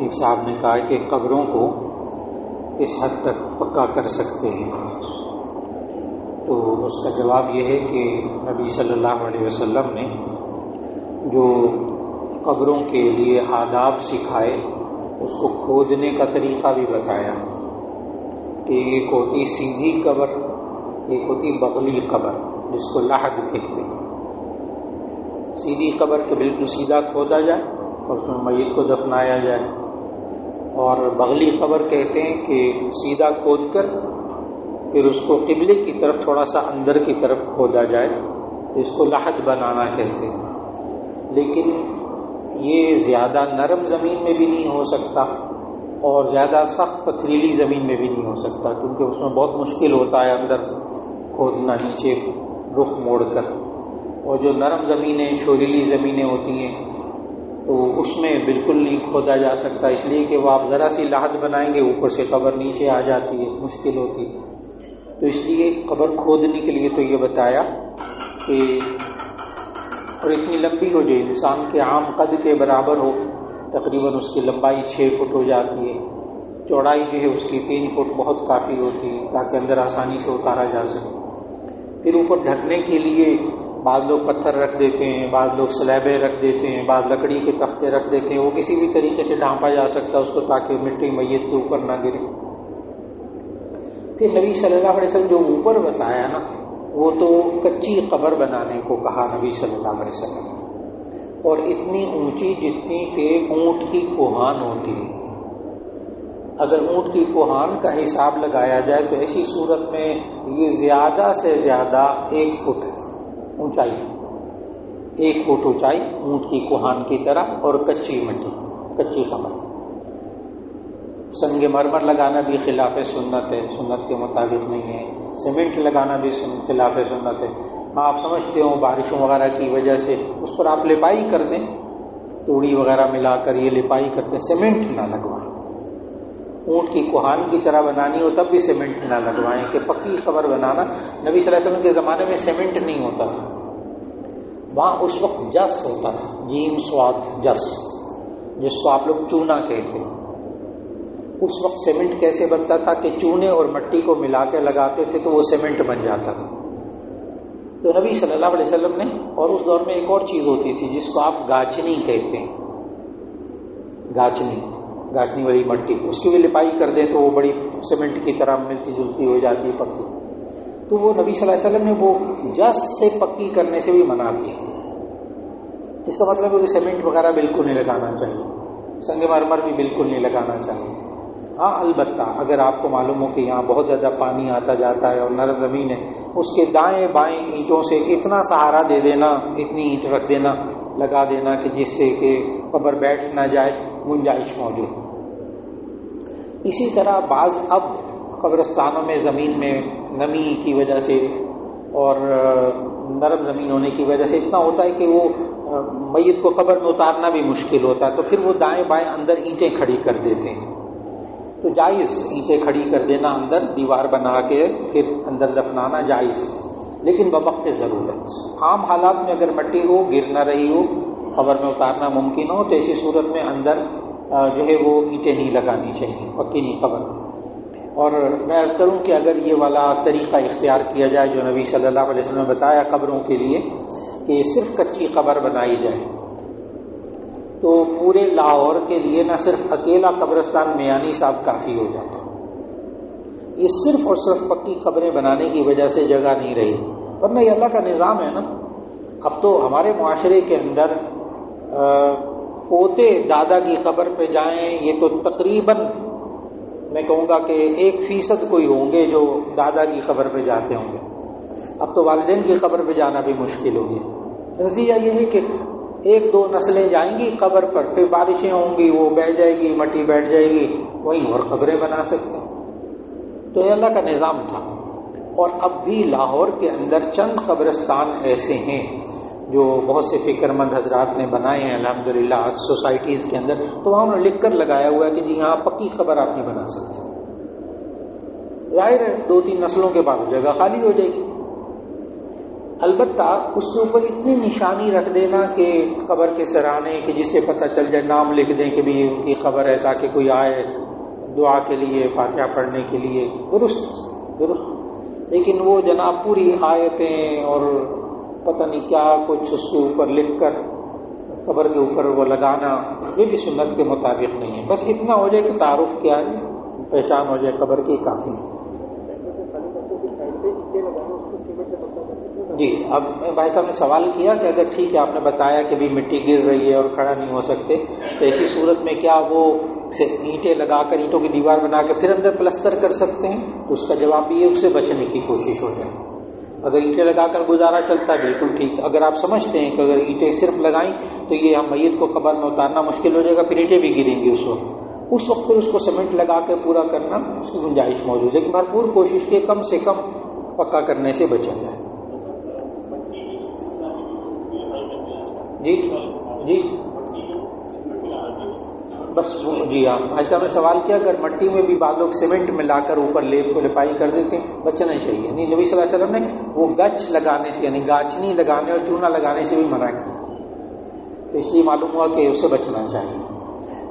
ایک صاحب نے کہا کہ قبروں کو کس حد تک پکا کر سکتے ہیں، تو اس کا جواب یہ ہے کہ نبی صلی اللہ علیہ وسلم نے جو قبروں کے لیے آداب سکھائے اس کو کھودنے کا طریقہ بھی بتایا کہ ایک ہوتی سیدھی قبر، ایک ہوتی بغلی قبر جس کو لحد کہتے ہیں۔ سیدھی قبر کے بالکل سیدھا کھودا جائے اور اس میں میت کو دفنایا جائے، اور بغلی قبر کہتے ہیں کہ سیدھا کھود کر پھر اس کو قبلے کی طرف تھوڑا سا اندر کی طرف کھودا جائے، اس کو لحد بنانا کہتے ہیں۔ لیکن یہ زیادہ نرم زمین میں بھی نہیں ہو سکتا اور زیادہ سخت پتھریلی زمین میں بھی نہیں ہو سکتا، کیونکہ اس میں بہت مشکل ہوتا ہے اندر کھودنا نیچے رخ موڑ کر، اور جو نرم زمینیں شوریلی زمینیں ہوتی ہیں تو اس میں بالکل نہیں کھودا جا سکتا، اس لیے کہ وہ آپ ذرا سی لحد بنائیں گے اوپر سے قبر نیچے آ جاتی ہے، مشکل ہوتی ہے۔ تو اس لیے قبر کھودنے کے لیے تو یہ بتایا کہ اور اتنی لمبی ہو جو انسان کے عام قد کے برابر ہو، تقریباً اس کی لمبائی 6 فٹ ہو جاتی ہے، چوڑائی جو ہے اس کی 3 فٹ بہت کافی ہوتی ہے تاکہ اندر آسانی سے اتارا جا سکے۔ پھر اوپر ڈھکنے کے لیے بعض لوگ پتھر رکھ دیتے ہیں، بعض لوگ سلیبیں رکھ دیتے ہیں، بعض لکڑی کے تختے رکھ دیتے ہیں، وہ کسی بھی طریقے سے ڈھانپا جا سکتا ہے اس کو تاکہ مٹی میت کے اوپر نہ گرے۔ پھر نبی صلی اللہ علیہ وسلم جو اوپر بتایا نا، وہ تو کچی قبر بنانے کو کہا نبی صلی اللہ علیہ وسلم، اور اتنی اونچی جتنی کہ اونٹ کی کوہان ہوتی ہے۔ اگر اونٹ کی کوہان کا حساب لگایا جائے تو ایسی صورت میں یہ زیادہ سے زیادہ 1 فٹ اونچائی، 1 فٹ اونچائی اونٹ کی کوہان کی طرح، اور کچی مٹی، کچی قبر۔ سنگ مرمر لگانا بھی خلاف سنت ہے، سنت کے مطابق نہیں ہے۔ سیمنٹ لگانا بھی خلاف سنت ہے۔ ہاں آپ سمجھتے ہو بارشوں وغیرہ کی وجہ سے اس پر آپ لپائی کر دیں، توڑی وغیرہ ملا کر یہ لپائی کرتے، سیمنٹ نہ لگوائیں۔ اونٹ کی کوہان کی طرح بنانی ہو تب بھی سیمنٹ نہ لگوائیں کہ پکی قبر بنانا۔ نبی صلی اللہ علیہ وسلم کے زمانے میں سیمنٹ نہیں ہوتا تھا، وہاں اس وقت جس ہوتا تھا، جیم سواد جس، جس کو آپ لوگ چونا کہتے ہیں۔ اس وقت سیمنٹ کیسے بنتا تھا کہ چونے اور مٹی کو ملا کے لگاتے تھے تو وہ سیمنٹ بن جاتا تھا۔ تو نبی صلی اللہ علیہ وسلم نے، اور اس دور میں ایک اور چیز ہوتی تھی جس کو آپ گاچنی کہتے ہیں، گاچنی والی مٹی، اس کی بھی لپائی کر دیں تو وہ بڑی سیمنٹ کی طرح ملتی جلتی ہو جاتی ہے، پکی۔ تو وہ نبی صلی اللہ علیہ وسلم نے وہ جس سے پکی کرنے سے بھی منع کیا۔ اس کا مطلب ہے کہ سیمنٹ وغیرہ بالکل نہیں لگانا چاہیے، سنگ مرمر بھی بالکل نہیں لگانا چاہیے۔ ہاں البتہ اگر آپ کو معلوم ہو کہ یہاں بہت زیادہ پانی آتا جاتا ہے اور نرم زمین ہے، اس کے دائیں بائیں اینٹوں سے اتنا سہارا دے دینا، اتنی اینٹ رکھ دینا، لگا دینا کہ جس سے کہ قبر بیٹھ نہ جائے، گنجائش موجود۔ اسی طرح بعض اب قبرستانوں میں زمین میں نمی کی وجہ سے اور نرم زمین ہونے کی وجہ سے اتنا ہوتا ہے کہ وہ میت کو قبر میں اتارنا بھی مشکل ہوتا ہے، تو پھر وہ دائیں بائیں اندر اینٹیں کھڑی کر دیتے ہیں۔ تو جائز اینٹیں کھڑی کر دینا اندر، دیوار بنا کے پھر اندر دفنانا جائز، لیکن بوقت ضرورت۔ عام حالات میں اگر مٹی ہو، گر نہ رہی ہو، قبر میں اتارنا ممکن ہو، تو ایسی صورت میں اندر جو ہے وہ اینٹیں نہیں لگانی چاہیے، پکی نہیں قبر۔ اور میں عرض کروں کہ اگر یہ والا طریقہ اختیار کیا جائے جو نبی صلی اللہ علیہ وسلم نے بتایا قبروں کے لیے، کہ صرف کچی قبر بنائی جائے، تو پورے لاہور کے لیے نہ صرف اکیلا قبرستان میانی صاحب کافی ہو جاتا۔ یہ صرف اور صرف پکی قبریں بنانے کی وجہ سے جگہ نہیں رہی، ورنہ یہ اللہ کا نظام ہے نا۔ اب تو ہمارے معاشرے کے اندر پوتے دادا کی قبر پہ جائیں، یہ تو تقریباً میں کہوں گا کہ 1% کوئی ہوں گے جو دادا کی قبر پہ جاتے ہوں گے۔ اب تو والدین کی قبر پہ جانا بھی مشکل ہو گیا۔ نتیجہ یہ ہے کہ 1-2 نسلیں جائیں گی قبر پر، پھر بارشیں ہوں گی، وہ بہہ جائے گی، مٹی بیٹھ جائے گی، وہیں اور قبریں بنا سکتے ہیں۔ تو یہ اللہ کا نظام تھا۔ اور اب بھی لاہور کے اندر چند قبرستان ایسے ہیں جو بہت سے فکر مند حضرات نے بنائے ہیں الحمدللہ سوسائٹیز کے اندر، تو وہاں انہوں نے لکھ کر لگایا ہوا ہے کہ جی ہاں پکی قبر آپ نہیں بنا سکتے۔ ظاہر ہے 2-3 نسلوں کے بعد جگہ خالی ہو جائے گی۔ البتہ اس کے اوپر اتنی نشانی رکھ دینا کہ قبر کے سرانے کہ جس سے پتہ چل جائے، نام لکھ دیں کہ بھی ان کی قبر ہے تاکہ کوئی آئے دعا کے لیے، فاتحہ پڑھنے کے لیے، درست، لیکن وہ جناب پوری آیتیں اور پتہ نہیں کیا کچھ اس کے اوپر لکھ کر قبر کے اوپر وہ لگانا، یہ بھی سنت کے مطابق نہیں ہے۔ بس اتنا ہو جائے کہ تعارف کیا ہے، پہچان ہو جائے قبر کی، کافی ہے۔ جی، اب بھائی صاحب نے سوال کیا کہ اگر ٹھیک ہے آپ نے بتایا کہ بھی مٹی گر رہی ہے اور کھڑا نہیں ہو سکتے، تو ایسی صورت میں کیا وہ اینٹیں لگا کر، اینٹوں کی دیوار بنا کے پھر اندر پلستر کر سکتے ہیں؟ تو اس کا جواب یہ ہے اس سے بچنے کی کوشش ہو جائے۔ اگر اینٹیں لگا کر گزارا چلتا ہے بالکل ٹھیک، اگر آپ سمجھتے ہیں کہ اگر اینٹیں صرف لگائیں تو یہ ہم میت کو قبر میں اتارنا مشکل ہو جائے گا، پھر اینٹیں بھی گریں گی اس وقت پھر اس کو سیمنٹ لگا کے پورا کرنا اس کی گنجائش موجود ہے، لیکن بھرپور کوشش کے کم سے کم پکا کرنے سے بچا جائے۔ جی بس جی ہاں، ایسا میں سوال کیا اگر مٹی میں بھی بعض لوگ سیمنٹ ملا کر اوپر لیپ کو لپائی کر دیتے ہیں، بچنا چاہیے۔ نہیں، نبی صلی اللہ علیہ وسلم نے وہ گچ لگانے سے، یعنی گاچنی لگانے اور چونا لگانے سے بھی منع کیا، تو اس لیے معلوم ہوا کہ اسے بچنا چاہیے۔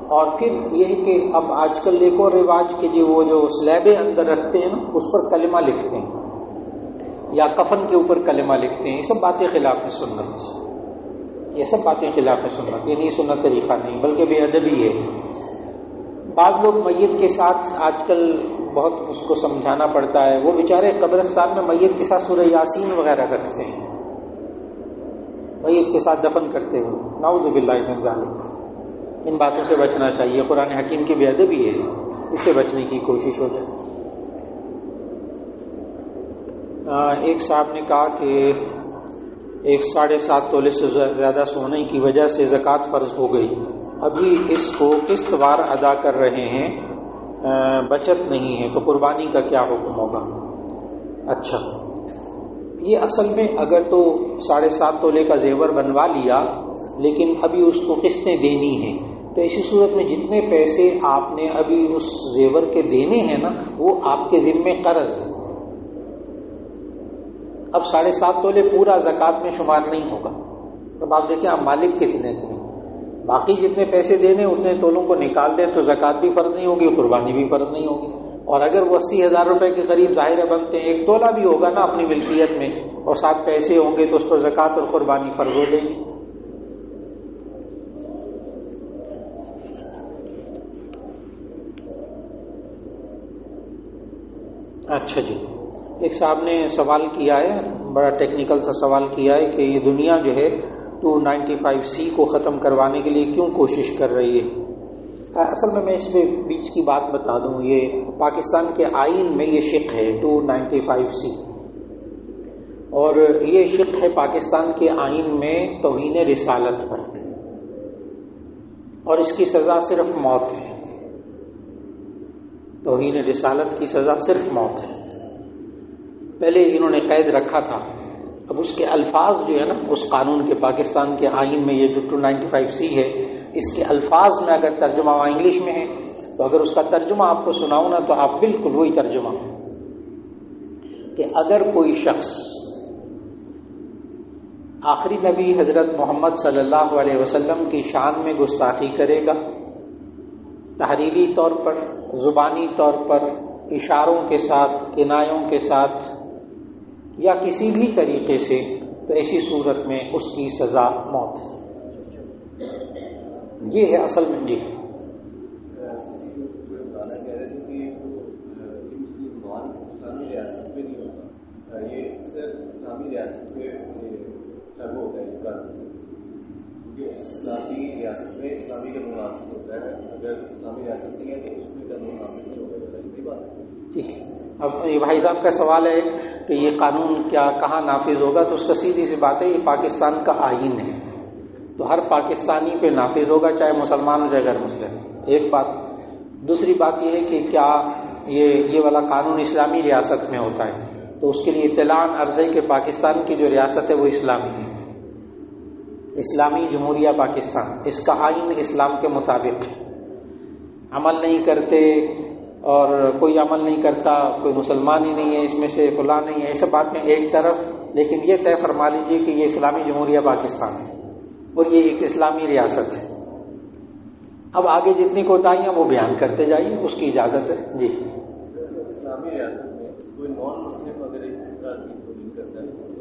اور پھر یہ ہے کہ اب آج کل ایک اور رواج کہ جی وہ جو سلیبیں اندر رکھتے ہیں نا اس پر کلمہ لکھتے ہیں، یا کفن کے اوپر کلمہ لکھتے ہیں، یہ سب باتیں خلاف سنت، یہ سب باتیں خلاف سنت، یہ نہیں سنت طریقہ نہیں بلکہ بے ادبی ہے۔ بعض لوگ میت کے ساتھ آج کل بہت اس کو سمجھانا پڑتا ہے، وہ بیچارے قبرستان میں میت کے ساتھ سورہ یاسین وغیرہ رکھتے ہیں، میت کے ساتھ دفن کرتے ہیں، نعوذ باللہ من ذالک۔ ان باتوں سے بچنا چاہیے، قرآن حکیم کی بے ادبی ہے، اس سے بچنے کی کوشش ہو جائے۔ ایک صاحب نے کہا کہ 7.5 تولے سے زیادہ سونے کی وجہ سے زکوٰۃ فرض ہو گئی، ابھی اس کو قسط وار ادا کر رہے ہیں، بچت نہیں ہے، تو قربانی کا کیا حکم ہوگا؟ اچھا، یہ اصل میں اگر تو 7.5 تولے کا زیور بنوا لیا لیکن ابھی اس کو قسطیں دینی ہیں، تو ایسی صورت میں جتنے پیسے آپ نے ابھی اس زیور کے دینے ہیں نا وہ آپ کے ذمے قرض ہے۔ اب 7.5 تولے پورا زکوٰۃ میں شمار نہیں ہوگا۔ اب آپ دیکھیں آپ مالک کتنے تھے، باقی جتنے پیسے دینے اتنے تولوں کو نکال دیں تو زکوٰۃ بھی فرض نہیں ہوگی، قربانی بھی فرض نہیں ہوگی۔ اور اگر وہ 80,000 روپے کے قریب ظاہر بنتے ہیں، 1 تولہ بھی ہوگا نا اپنی ملکیت میں اور 7 پیسے ہوں گے تو اس پر زکوٰۃ اور قربانی فرض ہو جائے گی۔ اچھا جی، ایک صاحب نے سوال کیا ہے، بڑا ٹیکنیکل سا سوال کیا ہے کہ یہ دنیا جو ہے 295C کو ختم کروانے کے لیے کیوں کوشش کر رہی ہے؟ اصل میں اس میں بیچ کی بات بتا دوں، یہ پاکستان کے آئین میں یہ شق ہے 295C، اور یہ شق ہے پاکستان کے آئین میں توہین رسالت پر، اور اس کی سزا صرف موت ہے، توہین رسالت کی سزا صرف موت ہے۔ پہلے انہوں نے قید رکھا تھا، اب اس کے الفاظ جو ہے نا اس قانون کے، پاکستان کے آئین میں یہ جو 295C ہے، اس کے الفاظ میں اگر ترجمہ انگلش میں ہے تو اگر اس کا ترجمہ آپ کو سناؤں نا تو آپ بالکل وہی ترجمہ کہ اگر کوئی شخص آخری نبی حضرت محمد صلی اللہ علیہ وسلم کی شان میں گستاخی کرے گا، تحریری طور پر، زبانی طور پر، اشاروں کے ساتھ، کنایوں کے ساتھ یا کسی بھی طریقے سے، تو ایسی صورت میں اس کی سزا موت ہے۔ یہ ہے اصل میں جی اسلامی ریاست میں اسلامی کا مناسب ہوتا ہے، اگر اسلامی ریاست نہیں ہے تو اس میں قانون نافذ نہیں ہوگا، صحیح بات ہے؟ ٹھیک ہے۔ اب یہ بھائی صاحب کا سوال ہے کہ یہ قانون کیا کہاں نافذ ہوگا، تو اس کا سیدھی سی بات ہے یہ پاکستان کا آئین ہے، تو ہر پاکستانی پہ نافذ ہوگا چاہے مسلمان ہو چاہے غیر مسلم، ایک بات۔ دوسری بات یہ ہے کہ کیا یہ والا قانون اسلامی ریاست میں ہوتا ہے، تو اس کے لیے اطلاع عرض ہے کہ پاکستان کی جو ریاست ہے وہ اسلامی ہے، اسلامی جمہوریہ پاکستان، اس کا آئین اسلام کے مطابق ہے، عمل نہیں کرتے اور کوئی عمل نہیں کرتا، کوئی مسلمان ہی نہیں ہے اس میں سے، فلاں نہیں ہے، یہ سب باتیں ایک طرف لیکن یہ طے فرما لیجئے کہ یہ اسلامی جمہوریہ پاکستان ہے اور یہ ایک اسلامی ریاست ہے. اب آگے جتنی کوتاہیاں وہ بیان کرتے جائیے، اس کی اجازت ہے. جی اسلامی ریاست میں کوئی نان مسلم اگر ایک کرتا ہے تو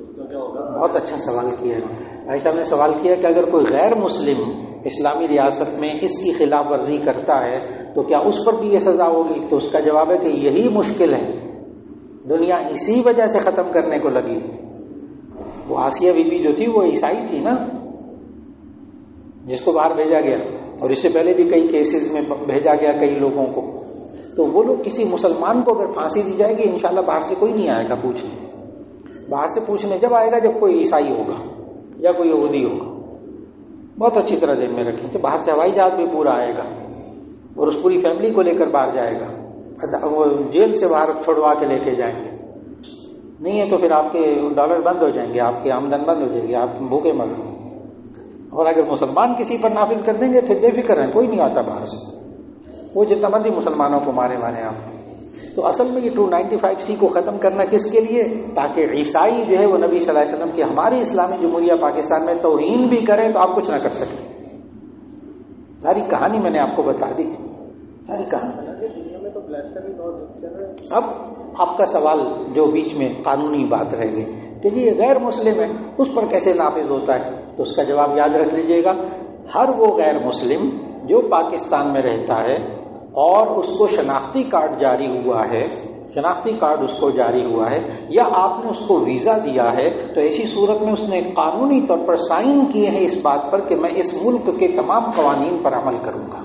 اس کا کیا ہوگا؟ بہت اچھا سوال کیا ہے بھائی صاحب نے. سوال کیا کہ اگر کوئی غیر مسلم اسلامی ریاست میں اس کی خلاف ورزی کرتا ہے تو کیا اس پر بھی یہ سزا ہوگی؟ تو اس کا جواب ہے کہ یہی مشکل ہے، دنیا اسی وجہ سے ختم کرنے کو لگی. وہ آسیہ بی بی جو تھی وہ عیسائی تھی نا، جس کو باہر بھیجا گیا، اور اس سے پہلے بھی کئی کیسز میں بھیجا گیا کئی لوگوں کو. تو وہ لوگ کسی مسلمان کو اگر پھانسی دی جائے گی انشاءاللہ باہر سے کوئی نہیں آئے گا پوچھنے. باہر سے پوچھنے جب آئے گا جب کوئی عیسائی ہوگا یا کوئی یہودی ہوگا. بہت اچھی طرح ذہن میں رکھیں کہ باہر سے ہوائی جہاز بھی پورا آئے گا اور اس پوری فیملی کو لے کر باہر جائے گا، وہ جیل سے باہر چھوڑوا کے لے کے جائیں گے. نہیں ہے تو پھر آپ کے ڈالر بند ہو جائیں گے، آپ کی آمدن بند ہو جائے گی، آپ بھوکے مر گئے. اور اگر مسلمان کسی پر نافذ کر دیں گے پھر بے فکر ہیں، کوئی نہیں آتا باہر سے، وہ جتنا مرضی مسلمانوں کو مارے آپ. تو اصل میں یہ 295C کو ختم کرنا کس کے لیے؟ تاکہ عیسائی جو ہے وہ نبی صلی اللہ علیہ وسلم کی ہماری اسلامی جمہوریہ پاکستان میں توہین بھی کریں تو آپ کچھ نہ کر سکیں. ساری کہانی میں نے آپ کو بتا دی، ساری کہانی. اب آپ کا سوال جو بیچ میں قانونی بات رہ گئی کہ جی یہ غیر مسلم ہے، اس پر کیسے نافذ ہوتا ہے؟ تو اس کا جواب یاد رکھ لیجئے گا. ہر وہ غیر مسلم جو پاکستان میں رہتا ہے اور اس کو شناختی کارڈ جاری ہوا ہے، شناختی کارڈ اس کو جاری ہوا ہے، یا آپ نے اس کو ویزا دیا ہے، تو ایسی صورت میں اس نے قانونی طور پر سائن کیے ہیں اس بات پر کہ میں اس ملک کے تمام قوانین پر عمل کروں گا،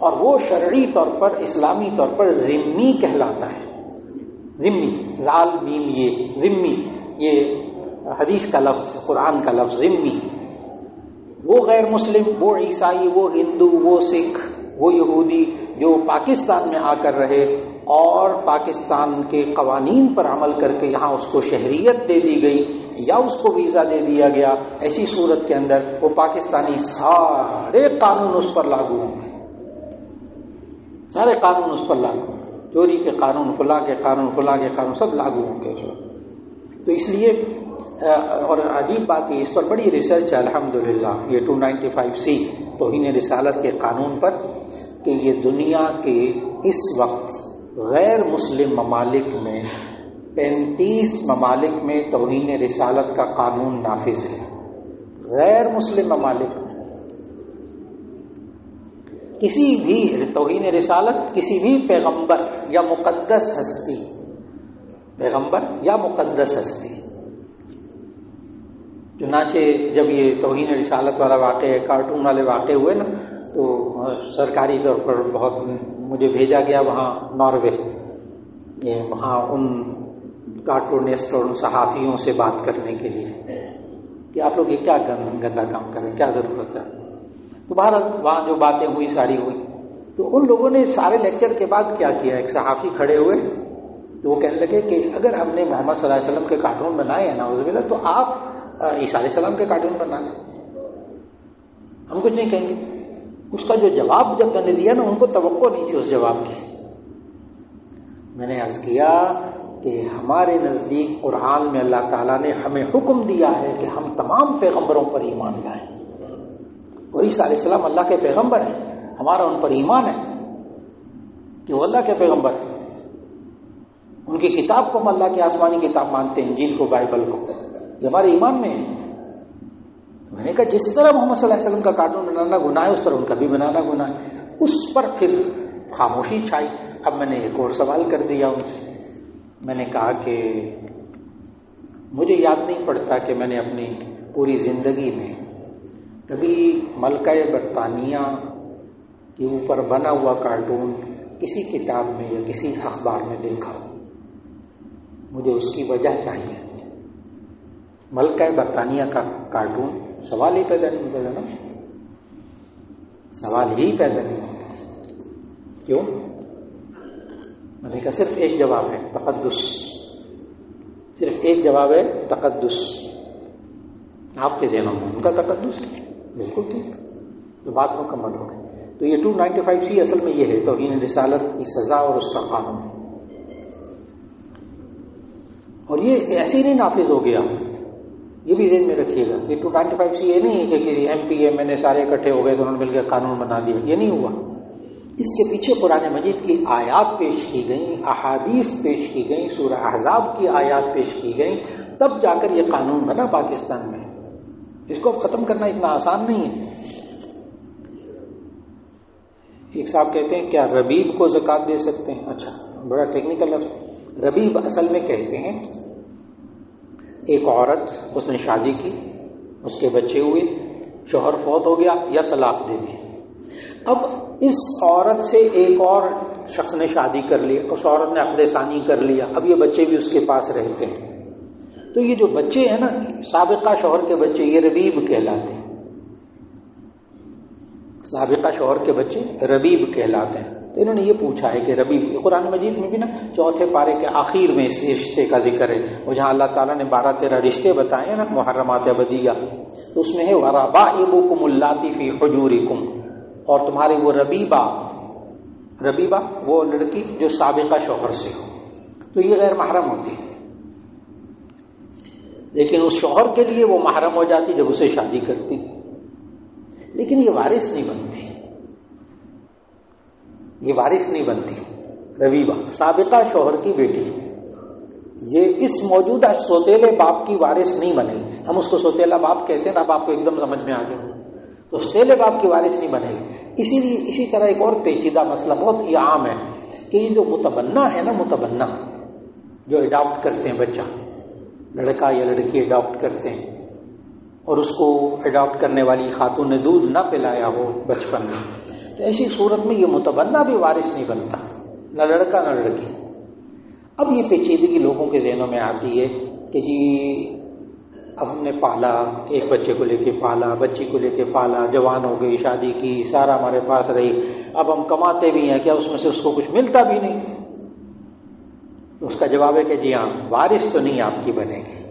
اور وہ شرعی طور پر اسلامی طور پر ذمہ کہلاتا ہے. ذمہ، زال میم یہ ذمہ، یہ حدیث کا لفظ، قرآن کا لفظ ذمہ. وہ غیر مسلم، وہ عیسائی، وہ ہندو، وہ سکھ، وہ یہودی جو پاکستان میں آ کر رہے اور پاکستان کے قوانین پر عمل کر کے یہاں اس کو شہریت دے دی گئی یا اس کو ویزا دے دیا گیا، ایسی صورت کے اندر وہ پاکستانی سارے قانون اس پر لاگو ہوں گے، سارے قانون اس پر لاگو ہوں گے. چوری کے قانون، فلاں کے قانون، فلاں کے قانون سب لاگو ہوں گے. تو اس لیے اور عجیب بات ہے، اس پر بڑی ریسرچ ہے الحمدللہ، یہ 295C توہین رسالت کے قانون پر، کہ یہ دنیا کے اس وقت غیر مسلم ممالک میں 35 ممالک میں توہین رسالت کا قانون نافذ ہے. غیر مسلم ممالک میں کسی بھی توہین رسالت کسی بھی پیغمبر یا مقدس ہستی، پیغمبر یا مقدس ہستی. چنانچہ جب یہ توہین رسالت والا واقعہ، کارٹون والے واقع ہوئے نا، تو سرکاری طور پر بہت مجھے بھیجا گیا وہاں ناروے، وہاں ان کارٹونسٹ اور ان صحافیوں سے بات کرنے کے لیے کہ آپ لوگ یہ کیا گندا کام کریں، کیا ضرورت ہے. تو بہرحال وہاں جو باتیں ہوئی ساری ہوئی. تو ان لوگوں نے سارے لیکچر کے بعد کیا کیا، ایک صحافی کھڑے ہوئے تو وہ کہنے لگے کہ اگر ہم نے محمد صلی اللہ علیہ وسلم کے کارٹون بنائے ہیں نعوذ باللہ، تو آپ عیسیٰ علیہ السلام کے کارٹون بنا لیں، ہم کچھ نہیں کہیں گے. اس کا جو جواب جب میں نے دیا نا، ان کو توقع نہیں تھی اس جواب کی. میں نے عرض کیا کہ ہمارے نزدیک قرآن میں اللہ تعالیٰ نے ہمیں حکم دیا ہے کہ ہم تمام پیغمبروں پر ایمان لائیں، اور عیسیٰ علیہ السلام اللہ کے پیغمبر ہیں، ہمارا ان پر ایمان ہے کہ وہ اللہ کے پیغمبر ہیں. ان کی کتاب کو ہم اللہ کی آسمانی کتاب مانتے ہیں، انجیل کو، بائبل کو، یہ ہمارے ایمان میں ہے. میں نے کہا جس طرح محمد صلی اللہ علیہ وسلم کا کارٹون بنانا گناہ ہے، اس طرح ان کا بھی بنانا گناہ ہے. اس پر پھر خاموشی چھائی. اب میں نے ایک اور سوال کر دیا ان سے. میں نے کہا کہ مجھے یاد نہیں پڑتا کہ میں نے اپنی پوری زندگی میں کبھی ملکہ برطانیہ کے اوپر بنا ہوا کارٹون کسی کتاب میں یا کسی اخبار میں دیکھا ہو. مجھے اس کی وجہ چاہیے. ملکہ برطانیہ کا کارٹون سوال ہی پیدا نہیں ہوتا نا، سوال ہی پیدا نہیں ہوتا. کیوں؟ میں نے کہا صرف ایک جواب ہے، تقدس. صرف ایک جواب ہے، تقدس. آپ کے ذہنوں میں ان کا تقدس، بالکل ٹھیک. تو بات مکمل ہو گئی. تو یہ 295C اصل میں یہ ہے توہین رسالت کی سزا اور اس کا قانون. اور یہ ایسے ہی نہیں نافذ ہو گیا، یہ بھی ذہن میں رکھیے گا. یہ 295 یہ نہیں ہے کہ ایم پی ایم این اے سارے اکٹھے ہو گئے تو انہوں نے مل کے قانون بنا دیا. یہ نہیں ہوا. اس کے پیچھے قرآن مجید کی آیات پیش کی گئیں، احادیث پیش کی گئیں، سورہ احزاب کی آیات پیش کی گئیں، تب جا کر یہ قانون بنا پاکستان میں. اس کو ختم کرنا اتنا آسان نہیں ہے. ایک صاحب کہتے ہیں کیا ربیب کو زکوٰۃ دے سکتے ہیں؟ اچھا، بڑا ٹیکنیکل لفظ. ربیب اصل میں کہتے ہیں ایک عورت، اس نے شادی کی، اس کے بچے ہوئے، شوہر فوت ہو گیا یا طلاق دے دی. اب اس عورت سے ایک اور شخص نے شادی کر لی، اس عورت نے عقد ثانی کر لیا، اب یہ بچے بھی اس کے پاس رہتے ہیں. تو یہ جو بچے ہیں نا، سابقہ شوہر کے بچے، یہ ربیب کہلاتے ہیں. سابقہ شوہر کے بچے ربیب کہلاتے ہیں. تو انہوں نے یہ پوچھا ہے کہ ربیب، قرآن مجید میں بھی نا 4 پارے کے آخر میں اس رشتے کا ذکر ہے، اور جہاں اللہ تعالیٰ نے 12-13 رشتے بتائے ہیں نا محرمات ابدیہ، تو اس میں ہے وَرَبَائِبُكُمُ اللَّاتِي فِي حُجُورِكُمْ، اور تمہاری وہ ربیبہ وہ لڑکی جو سابقہ شوہر سے ہو. تو یہ غیر محرم ہوتی ہے، لیکن اس شوہر کے لیے وہ محرم ہو جاتی جب اسے شادی کرتی، لیکن یہ وارث نہیں بنتی. یہ وارث نہیں بنتی. ربیبہ سابقہ شوہر کی بیٹی، یہ اس موجودہ سوتیلے باپ کی وارث نہیں بنے گی. ہم اس کو سوتیلا باپ کہتے ہیں نا، اب آپ کو ایک دم سمجھ میں آ گیا. تو سوتیلے باپ کی وارث نہیں بنے گی. اسی لیے اسی طرح ایک اور پیچیدہ مسئلہ بہت یہ عام ہے کہ یہ جو متبنہ ہے نا، متبنہ جو اڈاپٹ کرتے ہیں بچہ، لڑکا یا لڑکی اڈاپٹ کرتے ہیں، اور اس کو اڈاپٹ کرنے والی خاتون نے دودھ نہ پلایا ہو بچپن میں، تو ایسی صورت میں یہ متبنہ بھی وارث نہیں بنتا، نہ لڑکا نہ لڑکی. اب یہ پیچیدگی لوگوں کے ذہنوں میں آتی ہے کہ جی اب ہم نے پالا، ایک بچے کو لے کے پالا، بچی کو لے کے پالا، جوان ہو گئی، شادی کی، سارا ہمارے پاس رہی، اب ہم کماتے بھی ہیں، کیا اس میں سے اس کو کچھ ملتا بھی نہیں؟ تو اس کا جواب ہے کہ جی ہاں، وارث تو نہیں آپ کی بنے گی.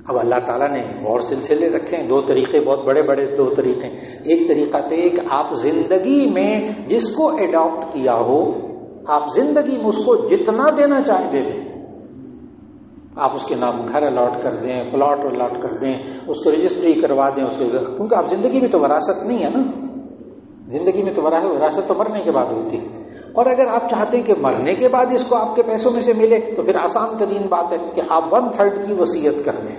اب اللہ تعالیٰ نے اور سلسلے رکھے ہیں، 2 طریقے، بہت بڑے بڑے 2 طریقے. ایک طریقہ تو ایک، آپ زندگی میں جس کو اڈاپٹ کیا ہو، آپ زندگی میں اس کو جتنا دینا چاہیں دے دیں. آپ اس کے نام گھر الاٹ کر دیں، پلاٹ الاٹ کر دیں، اس کو رجسٹری کروا دیں اس کے، کیونکہ آپ زندگی میں تو وراثت نہیں ہے نا. زندگی میں تو وراثت تو مرنے کے بعد ہوتی ہے. اور اگر آپ چاہتے ہیں کہ مرنے کے بعد اس کو آپ کے پیسوں میں سے ملے، تو پھر آسان ترین بات ہے کہ آپ 1/3 کی وصیت کر دیں.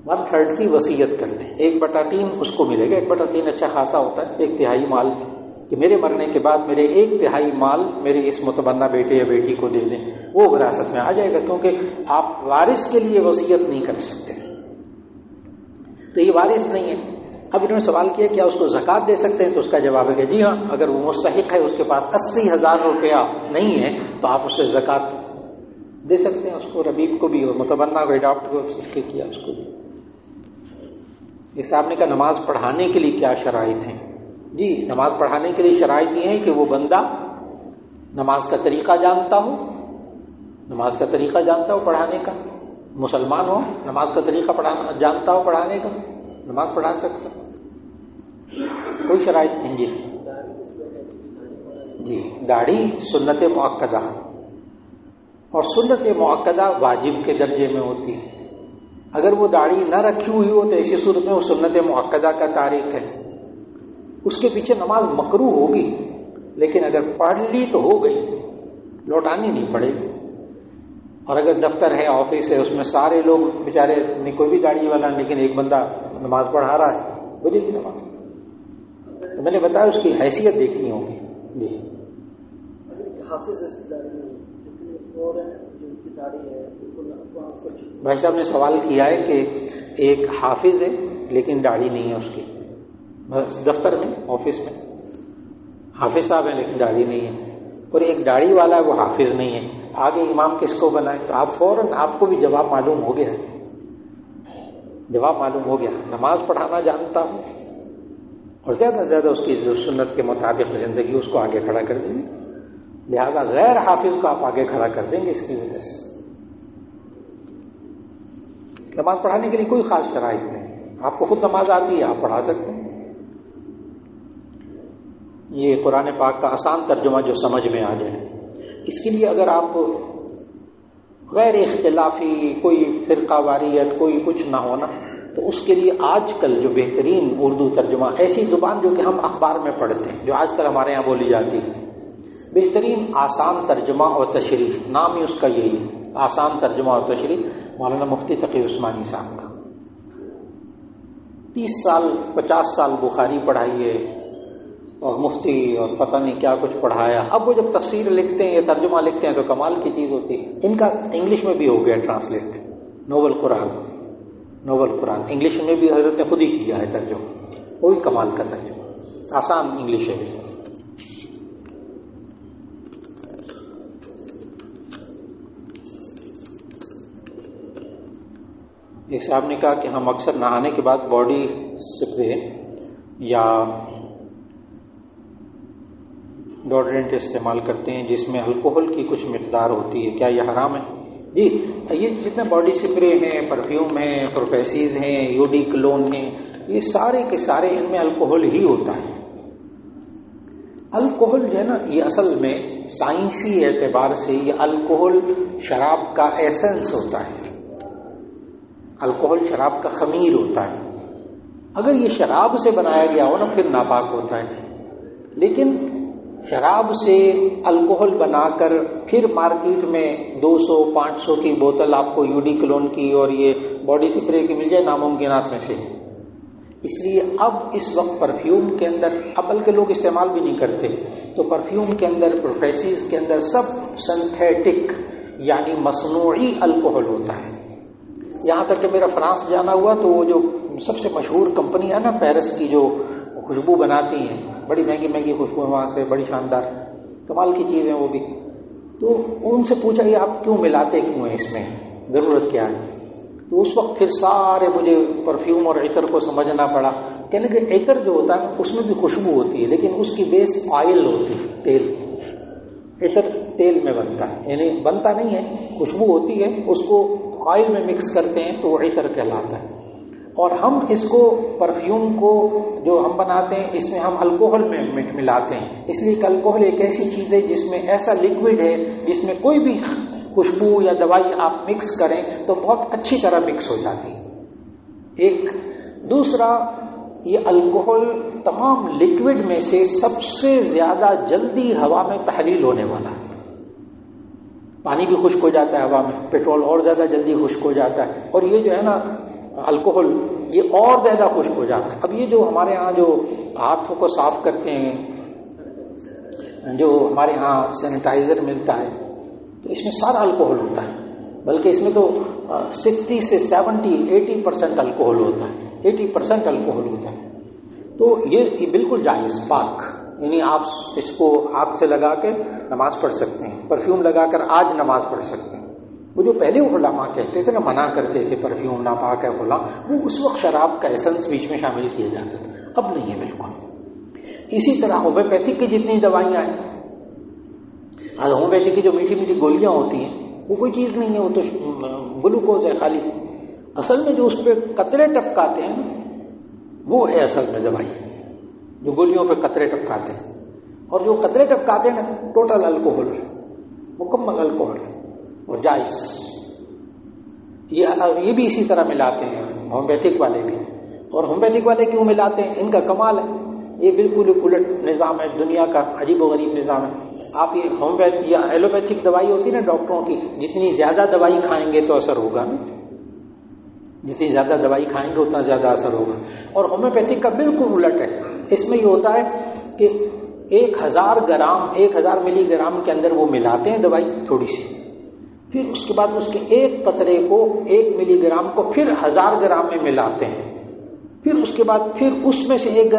1/3 کی وصیت کر دیں. 1/3 اس کو ملے گا. 1/3 اچھا خاصا ہوتا ہے، 1/3 مال، کہ میرے مرنے کے بعد میرے 1/3 مال میرے اس متبنہ بیٹے یا بیٹی کو دے دیں. وہ وراثت میں آ جائے گا، کیونکہ آپ وارث کے لیے وصیت نہیں کر سکتے، تو یہ وارث نہیں ہے. اب انہوں نے سوال کیا کیا اس کو زکوٰۃ دے سکتے ہیں؟ تو اس کا جواب ہے کہ جی ہاں، اگر وہ مستحق ہے، اس کے پاس 80,000 روپیہ نہیں ہے، تو آپ اس سے زکوٰۃ دے سکتے ہیں. اس کو ربیب کو بھی اور متبنہ کو اڈاپٹ کو کیا اس کو بھی. ایک صاحب نے کہا نماز پڑھانے کے لیے کیا شرائط ہیں؟ جی نماز پڑھانے کے لیے شرائط یہ ہیں کہ وہ بندہ نماز کا طریقہ جانتا ہو، نماز کا طریقہ جانتا ہو پڑھانے کا، مسلمان ہو، نماز کا طریقہ جانتا ہو پڑھانے کا، نماز پڑھا سکتا. کوئی شرائط نہیں. جی داڑھی سنت مؤکدہ، اور سنت مؤکدہ واجب کے درجے میں ہوتی ہے. اگر وہ داڑھی نہ رکھی ہوئی ہو تو ایسی صورت میں وہ سنت مؤکدہ کا تاریخ ہے، اس کے پیچھے نماز مکروہ ہوگی، لیکن اگر پڑھ لی تو ہو گئی، لوٹانی نہیں پڑے گی. اور اگر دفتر ہے، آفس ہے، اس میں سارے لوگ بیچارے نہیں، کوئی بھی داڑھی والا، لیکن ایک بندہ نماز پڑھا رہا ہے، ہو جائے گی نماز. تو میں نے بتایا اس کی حیثیت دیکھنی ہوگی. جی بھائی صاحب نے سوال کیا ہے کہ ایک حافظ ہے لیکن داڑھی نہیں ہے اس کی، دفتر میں، آفس میں حافظ صاحب ہیں لیکن داڑھی نہیں ہے، اور ایک داڑھی والا ہے وہ حافظ نہیں ہے. آگے امام کس کو بنائے؟ تو آپ فوراً، آپ کو بھی جواب معلوم ہو گیا، جواب معلوم ہو گیا. نماز پڑھانا جانتا ہوں اور زیادہ سے زیادہ اس کی جو سنت کے مطابق زندگی، اس کو آگے کھڑا کر دیں گے. لہذا غیر حافظ کو آپ آگے کھڑا کر دیں گے. اس کی وجہ سے نماز پڑھانے کے لیے کوئی خاص شرائط نہیں. آپ کو خود نماز آتی ہے، آپ پڑھا سکتے ہیں. یہ قرآن پاک کا آسان ترجمہ جو سمجھ میں آ جائے. اس کے لیے اگر آپ غیر اختلافی، کوئی فرقہ واریت، کوئی کچھ نہ ہونا، تو اس کے لیے آج کل جو بہترین اردو ترجمہ، ایسی زبان جو کہ ہم اخبار میں پڑھتے ہیں، جو آج کل ہمارے یہاں بولی جاتی ہے، بہترین آسان ترجمہ اور تشریح، نام ہی اس کا یہی ہے، آسان ترجمہ اور تشریح، مولانا مفتی تقی عثمانی صاحب کا۔ 30 سال 50 سال بخاری پڑھائی ہے اور مفتی اور پتہ نہیں کیا کچھ پڑھایا۔ اب وہ جب تفسیر لکھتے ہیں یا ترجمہ لکھتے ہیں تو کمال کی چیز ہوتی ہے۔ ان کا انگلش میں بھی ہو گیا ٹرانسلیٹ، نوول قرآن انگلش میں بھی حضرت نے خود ہی کیا ہے ترجمہ، وہی کمال کا ترجمہ، آسان انگلش ہے۔ ایک صاحب نے کہا کہ ہم اکثر نہانے کے بعد باڈی سپرے یا ڈوڈرنٹ استعمال کرتے ہیں جس میں الکوہل کی کچھ مقدار ہوتی ہے، کیا یہ حرام ہے؟ جی، یہ جتنے باڈی سپرے ہیں، پرفیوم ہیں، پروفیسیز ہیں، یوڈی کلون ہیں، یہ سارے کے سارے ان میں الکوہل ہی ہوتا ہے۔ الکوہل جو ہے نا، یہ اصل میں سائنسی اعتبار سے یہ الکوہل شراب کا ایسنس ہوتا ہے، الکوہل شراب کا خمیر ہوتا ہے۔ اگر یہ شراب سے بنایا گیا ہو نا پھر ناپاک ہوتا ہے، لیکن شراب سے الکوہل بنا کر پھر مارکیٹ میں 200-500 کی بوتل آپ کو یوڈی کلون کی اور یہ باڈی سپرے کی مل جائے، ناممکنات میں سے۔ اس لیے اب اس وقت پرفیوم کے اندر، اب بلکہ لوگ استعمال بھی نہیں کرتے، تو پرفیوم کے اندر، پروفیسیز کے اندر سب سنتھیٹک یعنی مصنوعی الکوہل ہوتا ہے۔ یہاں تک کہ میرا فرانس جانا ہوا تو وہ جو سب سے مشہور کمپنی ہے نا پیرس کی، جو خوشبو بناتی ہیں، بڑی مہنگی مہنگی خوشبو وہاں سے، بڑی شاندار کمال کی چیز ہے وہ بھی، تو ان سے پوچھا کہ آپ کیوں ملاتے کیوں ہیں، اس میں ضرورت کیا ہے؟ تو اس وقت پھر سارے مجھے پرفیوم اور عطر کو سمجھنا پڑا۔ کہنے کہ عطر جو ہوتا ہے اس میں بھی خوشبو ہوتی ہے، لیکن اس کی بیس آئل ہوتی ہے، تیل۔ عطر تیل میں بنتا ہے، یعنی بنتا نہیں ہے، خوشبو ہوتی ہے، اس کو آئل میں مکس کرتے ہیں تو وہ عطر کہلاتا ہے۔ اور ہم اس کو پرفیوم کو جو ہم بناتے ہیں اس میں ہم الکوہل میں ملاتے ہیں، اس لیے کہ الکوہل ایک ایسی چیز ہے جس میں ایسا لکوڈ ہے جس میں کوئی بھی خوشبو یا دوائی آپ مکس کریں تو بہت اچھی طرح مکس ہو جاتی ہے۔ ایک دوسرا، یہ الکوہل تمام لکوڈ میں سے سب سے زیادہ جلدی ہوا میں تحلیل ہونے والا ہے۔ پانی بھی خشک ہو جاتا ہے ہوا میں، پیٹرول اور زیادہ جلدی خشک ہو جاتا ہے، اور یہ جو ہے نا الکوہل یہ اور زیادہ خشک ہو جاتا ہے۔ اب یہ جو ہمارے ہاں جو ہاتھوں کو صاف کرتے ہیں، جو ہمارے ہاں سینیٹائزر ملتا ہے، تو اس میں سارا الکوہل ہوتا ہے، بلکہ اس میں تو 60 سے 70-80% الکوہل ہوتا ہے، 80% الکوہل ہوتا ہے۔ تو یہ بالکل جائز، پاک، یعنی آپ اس کو ہاتھ سے لگا کے نماز پڑھ سکتے ہیں، پرفیوم لگا کر آج نماز پڑھ سکتے ہیں۔ وہ جو پہلے علماء کہتے تھے نا، منع کرتے تھے پرفیوم ناپاک ہے فلاں، وہ اس وقت شراب کا ایسنس بیچ میں شامل کیا جاتا تھا، اب نہیں ہے بالکل۔ اسی طرح ہومیوپیتھک کی جتنی دوائیاں ہیں، ہومیوپیتھک کی جو میٹھی میٹھی گولیاں ہوتی ہیں وہ کوئی چیز نہیں ہے، وہ تو گلوکوز ہے خالی۔ اصل میں جو اس پہ قطرے ٹپکاتے ہیں وہ ہے اصل میں دوائی، جو گولیوں پہ قطرے ٹپکاتے ہیں، اور جو قطرے ٹپکاتے ہیں نا ٹوٹل الکوہل، مکمل الکوہل اور جائز۔ یہ بھی اسی طرح ملاتے ہیں ہومیوپیتھک والے بھی، اور ہومیوپیتھک والے کیوں ملاتے ہیں؟ ان کا کمال ہے، یہ بالکل الٹ نظام ہے دنیا کا، عجیب و غریب نظام ہے۔ آپ یہ ہومیوپیتھ یا ایلوپیتھک دوائی ہوتی ہے نا ڈاکٹروں کی، جتنی زیادہ دوائی کھائیں گے تو اثر ہوگا نا، جتنی زیادہ دوائی کھائیں گے اتنا زیادہ اثر ہوگا۔ اور ہومیوپیتھک کا بالکل الٹ ہے، اس میں یہ ہوتا ہے کہ 1000 ملی گرام کے اندر وہ ملاتے ہیں دوائی تھوڑی سی، پھر اس کے بعد اس کے ایک قطرے کو 1 ملی گرام کو پھر 1000 گرام میں ملاتے ہیں، پھر اس کے بعد پھر اس میں سے 1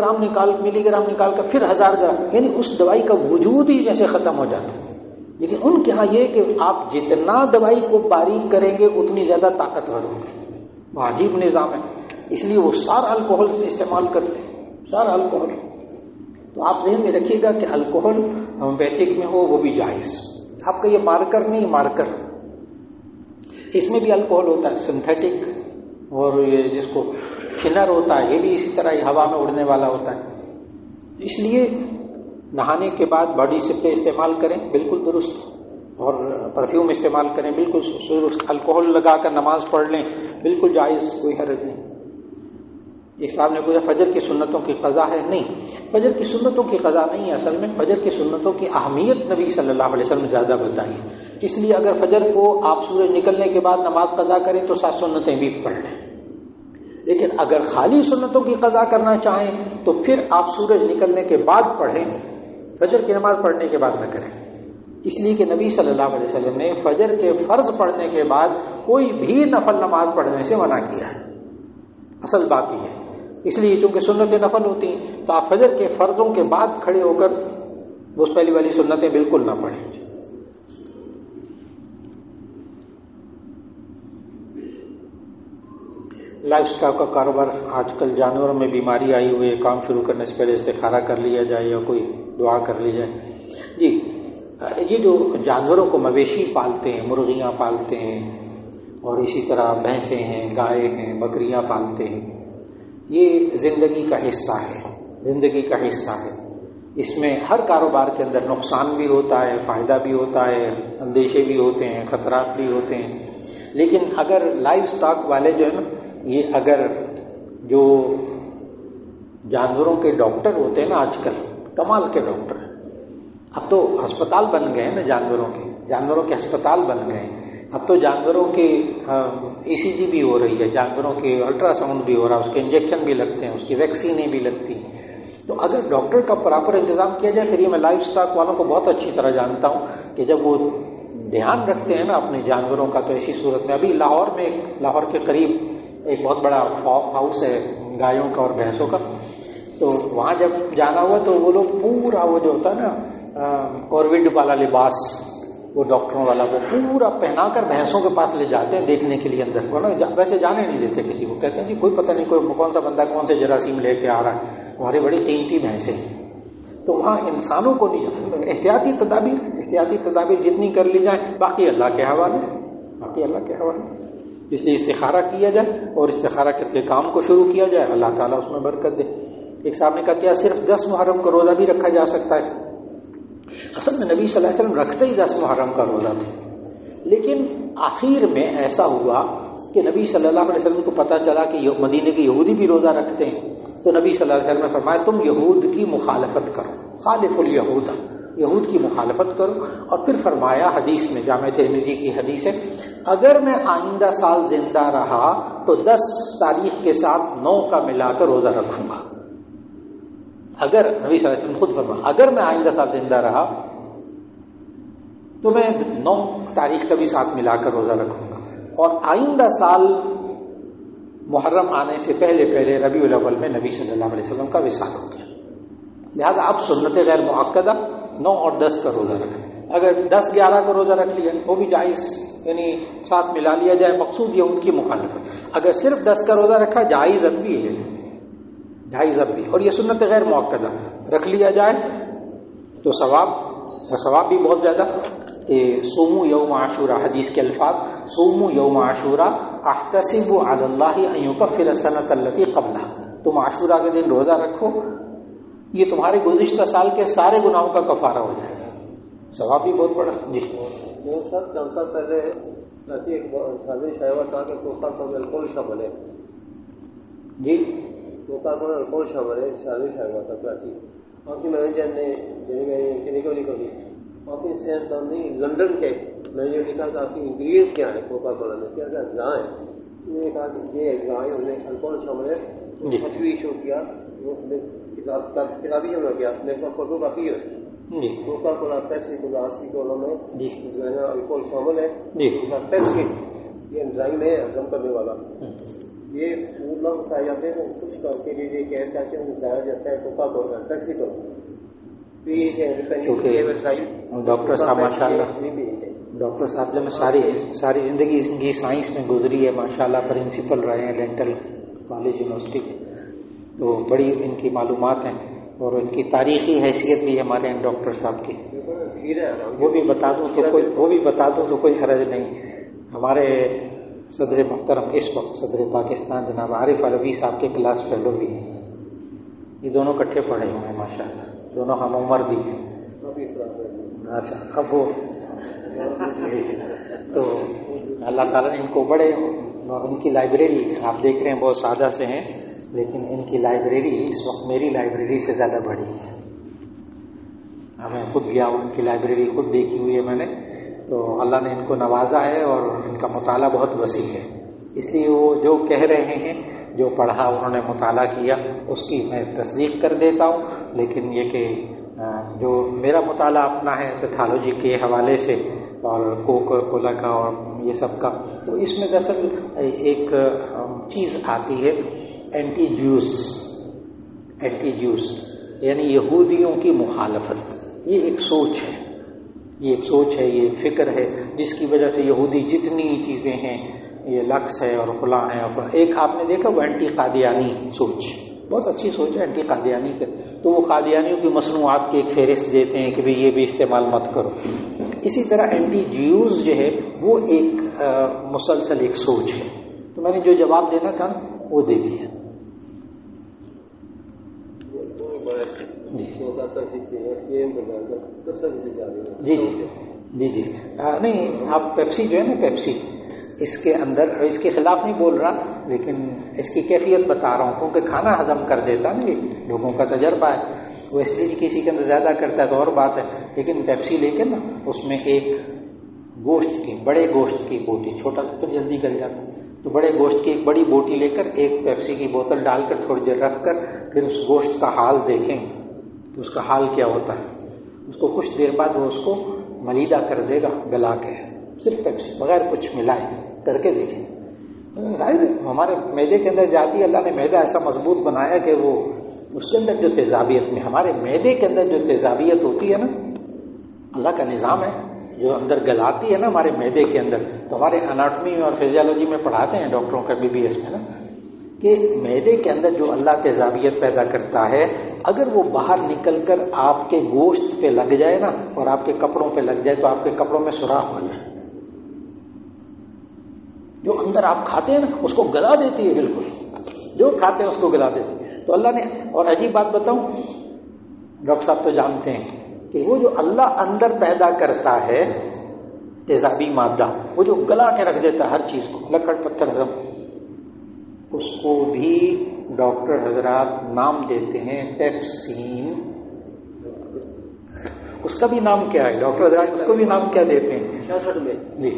ملی گرام نکال کر پھر 1000 گرام، یعنی اس دوائی کا وجود ہی جیسے ختم ہو جاتا ہے۔ لیکن ان کے ہاں یہ کہ آپ جتنا دوائی کو باریک کریں گے اتنی زیادہ طاقتور ہوگی، وہ عجیب نظام ہے، اس لیے وہ سارا الکوہل سے استعمال کرتے ہیں، سارا الکوہل۔ تو آپ ذہن میں رکھیے گا کہ الکوہل ہومیوپیتھک میں ہو وہ بھی جائز، آپ کا یہ مارکر نہیں، مارکر اس میں بھی الکوہل ہوتا ہے سنتھیٹک، اور یہ جس کو تھنر ہوتا ہے یہ بھی اسی طرح ہوا میں اڑنے والا ہوتا ہے۔ اس لیے نہانے کے بعد باڈی سپرے استعمال کریں، بالکل درست، اور پرفیوم استعمال کریں، بالکل الکوہل لگا کر نماز پڑھ لیں، بالکل جائز، کوئی حرج نہیں۔ ایک صاحب نے پوچھا فجر کی سنتوں کی قضا ہے؟ نہیں، فجر کی سنتوں کی قضا نہیں ہے، اصل میں فجر کی سنتوں کی اہمیت نبی صلی اللہ علیہ وسلم زیادہ بتائی، اس لیے اگر فجر کو آپ سورج نکلنے کے بعد نماز قضا کریں تو 7 سنتیں بھی پڑھ لیں، لیکن اگر خالی سنتوں کی قضا کرنا چاہیں تو پھر آپ سورج نکلنے کے بعد پڑھیں، فجر کی نماز پڑھنے کے بعد نہ کریں، اس لیے کہ نبی صلی اللہ علیہ وسلم نے فجر کے فرض پڑھنے کے بعد کوئی بھی نفل نماز پڑھنے سے منع کیا ہے۔ اصل بات یہ ہے، اس لیے چونکہ سنتیں نفل ہوتی ہیں تو آپ فجر کے فرضوں کے بعد کھڑے ہو کر اس پہلی والی سنتیں بالکل نہ پڑھیں۔ لائف سٹاک کا کاروبار، آج کل جانوروں میں بیماری آئی ہوئی ہے، کام شروع کرنے سے پہلے استخارہ کر لیا جائے یا کوئی دعا کر لی جائے؟ جی، یہ جو جانوروں کو مویشی پالتے ہیں، مرغیاں پالتے ہیں اور اسی طرح بھینسیں ہیں، گائے ہیں، بکریاں پالتے ہیں، یہ زندگی کا حصہ ہے، زندگی کا حصہ ہے۔ اس میں ہر کاروبار کے اندر نقصان بھی ہوتا ہے، فائدہ بھی ہوتا ہے، اندیشے بھی ہوتے ہیں، خطرات بھی ہوتے ہیں، لیکن اگر لائف سٹاک والے جو ہے نا، یہ اگر جو جانوروں کے ڈاکٹر ہوتے ہیں نا، آج کل کمال کے ڈاکٹر، اب تو ہسپتال بن گئے ہیں نا، جانوروں کے ہسپتال بن گئے ہیں، اب تو جانوروں کے ای سی جی بھی ہو رہی ہے، جانوروں کے الٹرا ساؤنڈ بھی ہو رہا ہے، اس کے انجیکشن بھی لگتے ہیں، اس کی ویکسینیں بھی لگتی ہیں۔ تو اگر ڈاکٹر کا پراپر انتظام کیا جائے، پھر یہ میں لائف سٹاک والوں کو بہت اچھی طرح جانتا ہوں کہ جب وہ دھیان رکھتے ہیں نا اپنے جانوروں کا، تو ایسی صورت میں ابھی لاہور کے قریب ایک بہت بڑا فارم ہاؤس ہے گایوں کا اور بھینسوں کا، تو وہاں جب جانا ہوا تو وہ لوگ پورا وہ جو ہوتا ہے نا کووڈ والا لباس، وہ ڈاکٹروں والا، وہ پورا پہنا کر بھینسوں کے پاس لے جاتے ہیں دیکھنے کے لیے اندر، ورنہ ویسے جانے نہیں دیتے کسی کو، کہتے ہیں جی کوئی پتہ نہیں کون سا بندہ کون سے جراثیم لے کے آ رہا ہے، ہماری بڑی قیمتی بھینسیں، تو وہاں انسانوں کو نہیں جانا۔ احتیاطی تدابیر جتنی کر لی جائیں، باقی اللہ کے حوالے، اس لیے استخارہ کیا جائے اور استخارہ کر کے کام کو شروع کیا جائے، اللہ تعالیٰ اس میں برکت دے۔ ایک صاحب نے کہا کیا صرف 10 محرم کا روزہ بھی رکھا جا سکتا ہے؟ اصل میں نبی صلی اللہ علیہ وسلم رکھتے ہی 10 محرم کا روزہ تھے، لیکن آخر میں ایسا ہوا کہ نبی صلی اللہ علیہ وسلم کو پتہ چلا کہ مدینے کے یہودی بھی روزہ رکھتے ہیں، تو نبی صلی اللہ علیہ وسلم نے فرمایا تم یہود کی مخالفت کرو، خالف الیہود، یہود کی مخالفت کرو، اور پھر فرمایا حدیث میں، جامع ترمذی کی حدیث ہے، اگر میں آئندہ سال زندہ رہا تو 10 تاریخ کے ساتھ 9 کا ملا کر روزہ رکھوں گا۔ اگر نبی صلی اللہ علیہ وسلم خود فرمایا اگر میں آئندہ سال زندہ رہا تو میں 9 تاریخ کا بھی ساتھ ملا کر روزہ رکھوں گا، اور آئندہ سال محرم آنے سے پہلے ربیع الاول میں نبی صلی اللہ علیہ وسلم کا وصال ہو گیا، لہذا اب سنت غیر مؤکدہ 9 اور 10 کا روزہ رکھیں، اگر 10-11 کا روزہ رکھ لیا وہ بھی جائز، یعنی ساتھ ملا لیا جائے، مقصود یہ ان کی مخالفت۔ اگر صرف 10 کا روزہ رکھا جائز اب بھی ہے، اور یہ سنت غیر مؤکدہ رکھ لیا جائے تو ثواب بھی بہت زیادہ۔ صوموا یوم عاشورا، حدیث کے الفاظ، صوموا یوم عاشورا احتسب علی اللہ ان یکفر السنۃ التي قبلہ، تم عاشورہ کے دن روزہ رکھو، یہ تمہارے گزشتہ سال کے سارے گناہوں کا کفارہ ہو جائے گا، ثواب بھی بہت بڑا۔ جی سر چند سال پہلے ایک سازش آیا ہوا تھا کہ کوکا کولا الکوہل شامل ہے، جی کوکا کولا الکوہل شامل ہے، سازش آیا ہوا تھا کراچی، اور کی مینیجر نے نکلی اور پھر سیاستدانی لندن کے مینیجر نے کہا کہ آپ کی انگریڈینٹس کیا ہیں کوکا کولا میں، کیا اجزاء ہیں، انہوں نے کہا کہ یہ اجزاء ہیں، انہوں نے الکوہل شامل ہے، فتوی ایشو کیا، کتابی جمع کیا، میرے پاس فوٹو کاپی ہے اس کی، کوکا کولا پیپسی کولا 80 کولوں میں جو ہے نا الکوہل شامل ہے، پیپسی یہ انزائم ہے ہضم کرنے والا، یہ فوڈ لا بتایا جاتے ہیں، کچھ کر کے لیے کیئر کر کے بتایا جاتا ہے کوکا کولا پیپسی کو، ڈاکٹر صاحب ماشاء اللہ، ڈاکٹر صاحب نے ساری زندگی ان کی سائنس میں گزری ہے، ماشاء اللہ پرنسپل رہے ہیں ڈینٹل کالج یونیورسٹی کے، تو بڑی ان کی معلومات ہیں اور ان کی تاریخی حیثیت بھی ہمارے ہیں ڈاکٹر صاحب کی، وہ بھی بتا دوں تو کوئی حرج نہیں۔ ہمارے صدر محترم اس وقت صدر پاکستان جناب عارف علوی صاحب کے کلاس فیلو بھی ہیں، یہ دونوں کٹھے پڑھے ہوئے ہیں ماشاء اللہ، دونوں ہم عمر بھی ہیں۔ اچھا اب وہ تو اللہ تعالیٰ نے ان کو بڑے، ان کی لائبریری آپ دیکھ رہے ہیں بہت سادہ سے ہیں، لیکن ان کی لائبریری اس وقت میری لائبریری سے زیادہ بڑی ہے. میں خود گیا ہوں، ان کی لائبریری خود دیکھی ہوئی ہے میں نے. تو اللہ نے ان کو نوازا ہے اور ان کا مطالعہ بہت وسیع ہے. اس لیے وہ جو کہہ رہے ہیں، جو پڑھا انہوں نے مطالعہ کیا، اس کی میں تصدیق کر دیتا ہوں. لیکن یہ کہ جو میرا مطالعہ اپنا ہے پیتھالوجی کے حوالے سے اور کوکا کولا کا اور یہ سب کا، تو اس میں دراصل ایک چیز آتی ہے اینٹی جوس یعنی یہودیوں کی مخالفت. یہ ایک سوچ ہے، یہ ایک فکر ہے جس کی وجہ سے یہودی جتنی چیزیں ہیں، یہ لکس ہے اور فلاں ہے. اور ایک آپ نے دیکھا وہ اینٹی قادیانی سوچ، بہت اچھی سوچ ہے اینٹی قادیانی کے. تو وہ قادیانیوں کی مصنوعات کی ایک فہرست دیتے ہیں کہ بھئی یہ بھی استعمال مت کرو. اسی طرح اینٹی جیوز جو ہے وہ ایک مسلسل ایک سوچ ہے. تو میں نے جو جواب دینا تھا وہ دے دیا. جی نہیں، آپ پیپسی جو ہے نا، پیپسی اس کے اندر، اس کے خلاف نہیں بول رہا، لیکن اس کی کیفیت بتا رہا ہوں کیونکہ کھانا ہضم کر دیتا نا، یہ لوگوں کا تجربہ ہے. وہ ایسیڈیٹی کسی کے اندر زیادہ کرتا ہے تو اور بات ہے، لیکن پیپسی لے کے نا اس میں ایک بڑے گوشت کی بوٹی، چھوٹا تو جلدی گل جاتا ہے، تو بڑے گوشت کی ایک بڑی بوٹی لے کر ایک پیپسی کی بوتل ڈال کر تھوڑی دیر رکھ کر پھر اس گوشت کا حال دیکھیں تو اس کا حال کیا ہوتا ہے. اس کو کچھ دیر بعد وہ اس کو ملیدہ کر دے گا گلا کے، صرف پیپسی بغیر کچھ ملائے، کر کے دیکھیں. ہمارے معدے کے اندر جاتی ہے. اللہ نے معدہ ایسا مضبوط بنایا کہ وہ اس کے اندر جو تیزابیت میں، ہمارے معدے کے اندر جو تیزابیت ہوتی ہے نا، اللہ کا نظام ہے جو اندر گلاتی ہے نا ہمارے معدے کے اندر. تو ہمارے اناٹمی اور فزیالوجی میں پڑھاتے ہیں ڈاکٹروں کا BBS میں نا، کہ معدے کے اندر جو اللہ تیزابیت پیدا کرتا ہے، اگر وہ باہر نکل کر آپ کے گوشت پہ لگ جائے نا اور آپ کے کپڑوں پہ لگ جائے تو آپ کے کپڑوں میں سوراخ ہو جائے. جو اندر آپ کھاتے ہیں نا اس کو گلا دیتی ہے، بالکل جو کھاتے ہیں اس کو گلا دیتی ہے. تو اللہ نے، اور عجیب بات بتاؤں، ڈاکٹر صاحب تو جانتے ہیں کہ وہ جو اللہ اندر پیدا کرتا ہے تیزابی مادہ، وہ جو گلا کے رکھ دیتا ہے ہر چیز کو، لکڑ پتھر سب، اس کو بھی ڈاکٹر حضرات نام دیتے ہیں پیپسین. اس کا بھی نام کیا ہے ڈاکٹر حضرات؟ اس کو بھی نام کیا دیتے ہیں؟ 66 میں جی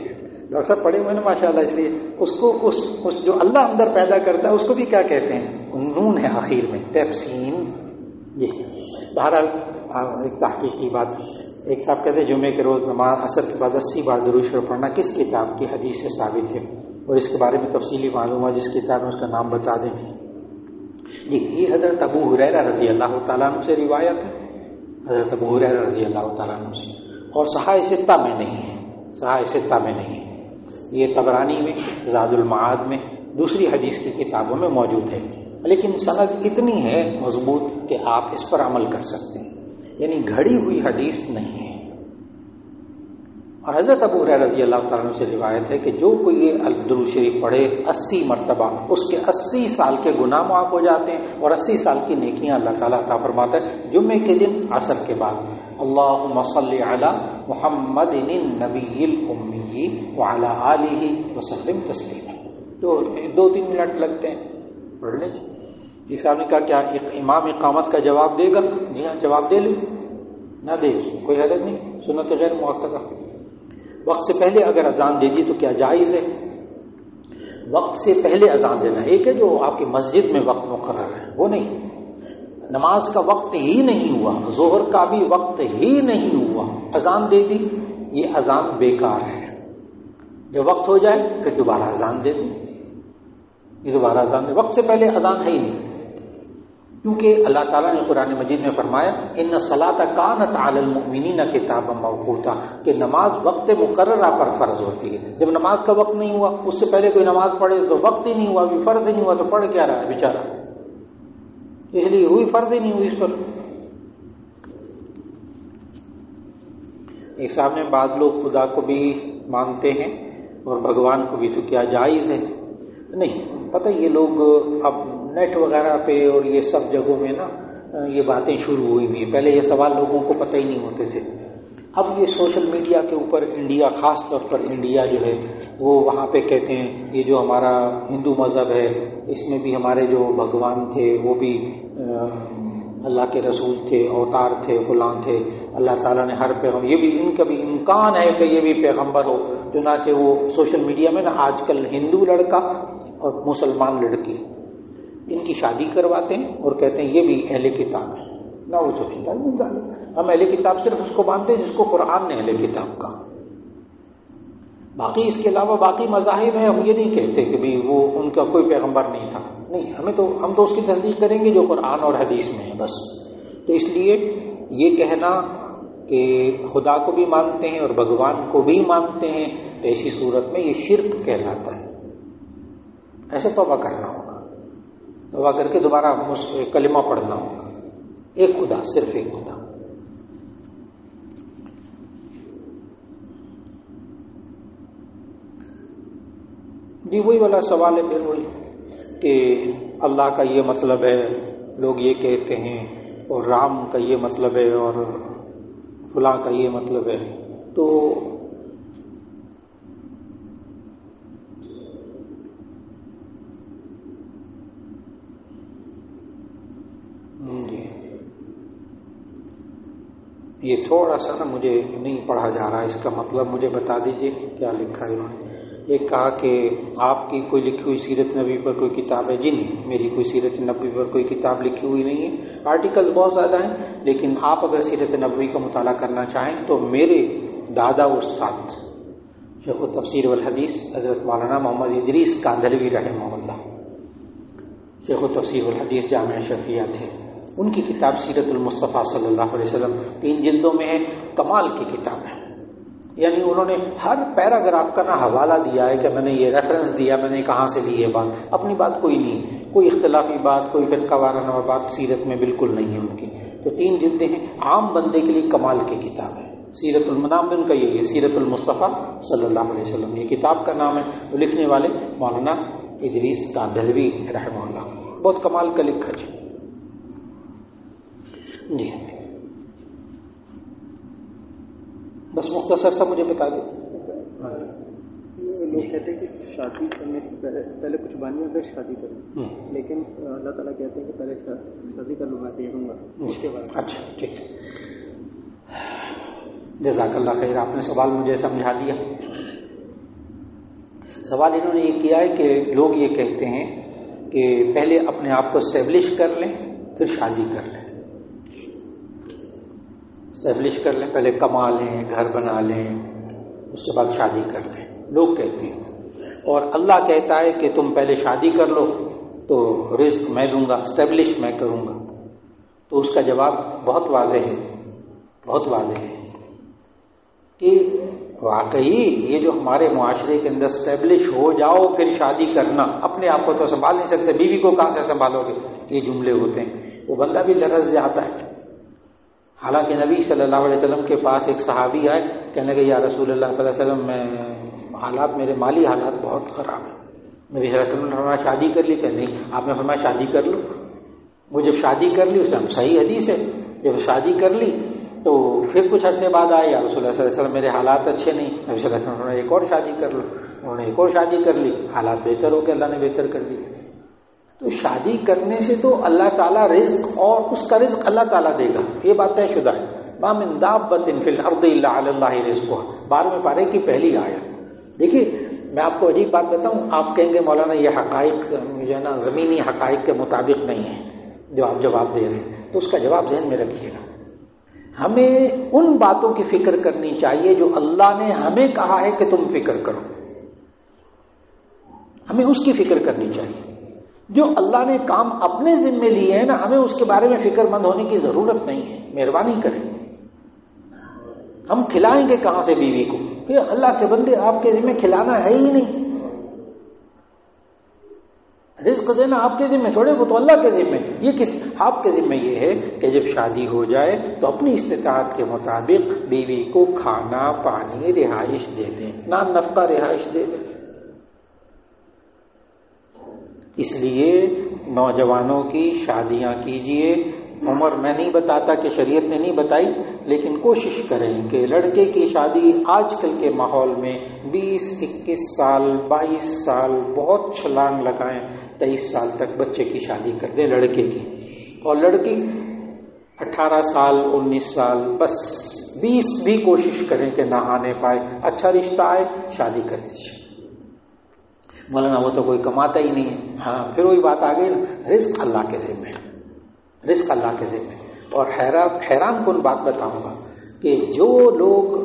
ڈاکٹر صاحب پڑھے ہوئے نا ماشاء اللہ. اس لیے اس کو اس جو اللہ اندر پیدا کرتا ہے اس کو بھی کیا کہتے ہیں؟ نون ہے آخر میں، پیپسین. جی بہرحال ایک تحقیق کی بات، ایک صاحب کہتے ہیں جمعے کے روز نماز عصر کے بعد 80 بار درود شریف پڑھنا کس کتاب کی حدیث سے ثابت ہے؟ اور اس کے بارے میں تفصیلی معلوم ہے جس کتاب میں اس کا نام بتا دیں. جی یہ حضرت ابو ہریرہ رضی اللہ تعالیٰ عنہ سے روایت ہے، حضرت ابو ہریرہ رضی اللہ تعالیٰ عنہ سے، اور صحاح ستہ میں نہیں ہے، صحاح ستہ میں نہیں ہے. یہ طبرانی میں، زاد المعاد میں، دوسری حدیث کی کتابوں میں موجود ہے. لیکن سند اتنی ہے مضبوط کہ آپ اس پر عمل کر سکتے ہیں، یعنی گھڑی ہوئی حدیث نہیں ہے. اور حضرت ابو ہریرہ رضی اللہ تعالیٰ عنہ سے روایت ہے کہ جو کوئی یہ درود شریف پڑھے 80 مرتبہ، اس کے 80 سال کے گناہ معاف ہو جاتے ہیں اور 80 سال کی نیکیاں اللہ تعالیٰ عطا فرماتا ہے. جمعے کے دن عصر کے بعد اللہم صلی علی محمد النبی الامی وعلی آلہ وسلم تسلیما. تو 2-3 منٹ لگتے ہیں پڑھ لیں. ایک صاحب نے کہا کیا امام اقامت کا جواب دے گا؟ جی ہاں جواب دے لیں، نہ دے کوئی حرج نہیں، سنت غیر مؤکدہ. وقت سے پہلے اگر اذان دے دی تو کیا جائز ہے؟ وقت سے پہلے اذان دینا ایک ہے جو آپ کی مسجد میں وقت مقرر ہے، وہ نہیں. نماز کا وقت ہی نہیں ہوا، ظہر کا بھی وقت ہی نہیں ہوا، اذان دے دی، یہ اذان بیکار ہے. جب وقت ہو جائے پھر دوبارہ اذان دے دیں، یہ دوبارہ اذان دے. وقت سے پہلے اذان ہے ہی نہیں، کیونکہ اللہ تعالیٰ نے قرآن مجید میں فرمایا ان الصلاۃ کانت علی المؤمنین کتابا موقوتا، کہ نماز وقت مقررہ پر فرض ہوتی ہے. جب نماز کا وقت نہیں ہوا، اس سے پہلے کوئی نماز پڑھے تو وقت ہی نہیں ہوا، بھی فرض ہی نہیں ہوا، تو پڑھ کیا رہا ہے بیچارہ؟ اس لیے ہوئی فرض ہی نہیں ہوئی اس پر. ایک صاحب نے بعض لوگ خدا کو بھی مانتے ہیں اور بھگوان کو بھی، تو کیا جائز ہے؟ نہیں، پتہ یہ لوگ اب نیٹ وغیرہ پہ اور یہ سب جگہوں میں نا یہ باتیں شروع ہوئی ہوئی. پہلے یہ سوال لوگوں کو پتہ ہی نہیں ہوتے تھے. اب یہ سوشل میڈیا کے اوپر انڈیا، خاص طور پر انڈیا جو ہے وہ وہاں پہ کہتے ہیں یہ جو ہمارا ہندو مذہب ہے اس میں بھی ہمارے جو بھگوان تھے وہ بھی اللہ کے رسول تھے، اوتار تھے، فلاں تھے، اللہ تعالیٰ نے ہر پیغمبر، یہ بھی ان کا بھی امکان ہے کہ یہ بھی پیغمبر ہو۔ چنانچہ وہ سوشل میڈیا میں نا آج کل ہندو لڑکا اور مسلمان لڑکی ان کی شادی کرواتے ہیں اور کہتے ہیں یہ بھی اہل کتاب ہے۔ نعوذ باللہ من ذالک، ہم اہل کتاب صرف اس کو مانتے ہیں جس کو قرآن نے اہل کتاب کہا، باقی اس کے علاوہ باقی مذاہب ہیں، ہم یہ نہیں کہتے کہ بھی وہ ان کا کوئی پیغمبر نہیں تھا، نہیں، ہم تو اس کی تصدیق کریں گے جو قرآن اور حدیث میں ہے بس۔ تو اس لیے یہ کہنا کہ خدا کو بھی مانتے ہیں اور بھگوان کو بھی مانتے ہیں تو ایسی صورت میں یہ شرک کہلاتا ہے، ایسے توبہ کرنا ہوگا، توبہ کر کے دوبارہ کلمہ پڑھنا ہوگا، ایک خدا، صرف ایک خدا۔ جی وہی والا سوال ہے پھر وہی کہ اللہ کا یہ مطلب ہے، لوگ یہ کہتے ہیں، اور رام کا یہ مطلب ہے اور فلاں کا یہ مطلب ہے، تو جی یہ تھوڑا سا نا مجھے نہیں پڑھا جا رہا، اس کا مطلب مجھے بتا دیجئے کیا لکھا ہے انہوں نے۔ ایک کہا کہ آپ کی کوئی لکھی ہوئی سیرت نبی پر کوئی کتاب ہے؟ جی نہیں، میری کوئی سیرت نبی پر کوئی کتاب لکھی ہوئی نہیں ہے، آرٹیکل بہت زیادہ ہیں، لیکن آپ اگر سیرت نبوی کا مطالعہ کرنا چاہیں تو میرے دادا استاد شیخ التفسیر والحدیث حضرت مولانا محمد ادریس کاندھلوی رحمہ اللہ، شیخ التفسیر والحدیث جامعہ شفیعہ تھے، ان کی کتاب سیرت المصطفیٰ صلی اللہ علیہ وسلم 3 جلدوں میں ہے، کمال کی کتاب ہے، یعنی انہوں نے ہر پیراگراف کا نا حوالہ دیا ہے کہ میں نے یہ ریفرنس دیا، میں نے کہاں سے لی یہ بات، اپنی بات کوئی نہیں، کوئی اختلافی بات، کوئی فرقہ وارانہ بات سیرت میں بالکل نہیں ہے ان کی، تو 3 جلدیں ہیں، عام بندے کے لیے کمال کی کتاب ہے۔ سیرت المنام ان کا یہی ہے، سیرت المصطفیٰ صلی اللہ علیہ وسلم، یہ کتاب کا نام ہے، وہ لکھنے والے مولانا ادریس کاندھلوی رحمہ اللہ، بہت کمال کا لکھا جی۔ جی بس مختصر سا مجھے بتا دیں۔ لوگ کہتے ہیں کہ شادی کرنے سے پہلے کچھ بانیاں پھر شادی کریں، لیکن اللہ تعالیٰ کہتے ہیں کہ پہلے شادی کر لوں گا، دے دوں گا اس کے بعد۔ اچھا ٹھیک، جزاک اللہ خیر، آپ نے سوال مجھے سمجھا دیا۔ سوال انہوں نے یہ کیا ہے کہ لوگ یہ کہتے ہیں کہ پہلے اپنے آپ کو اسٹیبلش کر لیں پھر شادی کر لیں، اسٹیبلش کر لیں، پہلے کما لیں، گھر بنا لیں، اس کے بعد شادی کر لیں، لوگ کہتے ہیں، اور اللہ کہتا ہے کہ تم پہلے شادی کر لو تو رزق میں دوں گا، اسٹیبلش میں کروں گا۔ تو اس کا جواب بہت واضح ہے، بہت واضح ہے کہ واقعی یہ جو ہمارے معاشرے کے اندر اسٹیبلش ہو جاؤ پھر شادی کرنا، اپنے آپ کو تو سنبھال نہیں سکتے، بیوی کو کہاں سے سنبھالو گے، یہ جملے ہوتے ہیں، وہ بندہ بھی لرز جاتا ہے۔ حالانکہ نبی صلی اللہ علیہ وسلم کے پاس ایک صحابی آئے، کہنے لگے یا رسول اللہ صلی اللہ علیہ وسلم میں حالات، میرے مالی حالات بہت خراب ہیں۔ نبی صلی اللہ علیہ وسلم نے فرمایا شادی کر لی؟ کہ نہیں، آپ نے فرمایا شادی کر لو۔ وہ جب شادی کر لی، اس میں صحیح حدیث ہے، جب شادی کر لی تو پھر کچھ عرصے بعد آئے، یا رسول اللہ صلی اللہ علیہ وسلم میرے حالات اچھے نہیں، نبی صلی اللہ علیہ وسلم نے ایک اور شادی کر لو، انہوں نے ایک اور شادی کر لی، حالات بہتر ہو کے اللہ نے بہتر کر دی۔ تو شادی کرنے سے تو اللہ تعالیٰ رزق، اور اس کا رزق اللہ تعالیٰ دے گا، یہ بات طے شدہ ہے۔ ما من دابۃ فی الارض الا علی اللہ رزقها، 12ویں پارے کی پہلی آیت۔ دیکھیے میں آپ کو عجیب بات بتاؤں، آپ کہیں گے مولانا یہ حقائق جو ہے نا زمینی حقائق کے مطابق نہیں ہے جو آپ جواب دے رہے ہیں، تو اس کا جواب ذہن میں رکھیے گا۔ ہمیں ان باتوں کی فکر کرنی چاہیے جو اللہ نے ہمیں کہا ہے کہ تم فکر کرو، ہمیں اس کی فکر کرنی چاہیے۔ جو اللہ نے کام اپنے ذمے لیے ہیں نا، ہمیں اس کے بارے میں فکر مند ہونے کی ضرورت نہیں ہے، مہربانی کریں۔ ہم کھلائیں گے کہاں سے بیوی کو؟ کہ اللہ کے بندے آپ کے ذمے کھلانا ہے ہی نہیں، رزق دینا آپ کے ذمے تھوڑے، وہ تو اللہ کے ذمے۔ یہ کس آپ کے ذمے یہ ہے کہ جب شادی ہو جائے تو اپنی استطاعت کے مطابق بیوی کو کھانا پانی رہائش دے دیں، نان نفقہ رہائش دے دیں۔ اس لیے نوجوانوں کی شادیاں کیجئے عمر میں نہیں بتاتا کہ شریعت نے نہیں بتائی، لیکن کوشش کریں کہ لڑکے کی شادی آج کل کے ماحول میں 20 21 سال 22 سال بہت چھلانگ لگائیں، 23 سال تک بچے کی شادی کر دیں لڑکے کی، اور لڑکی 18 سال 19 سال، بس 20 بھی کوشش کریں کہ نہ آنے پائے، اچھا رشتہ آئے شادی کر دیجیے۔ مولانا وہ تو کوئی کماتا ہی نہیں ہے، ہاں پھر وہی بات آ گئی نا، رزق اللہ کے ذمہ ہے، رزق اللہ کے ذمہ۔ اور حیران کن بات بتاؤں گا کہ جو لوگ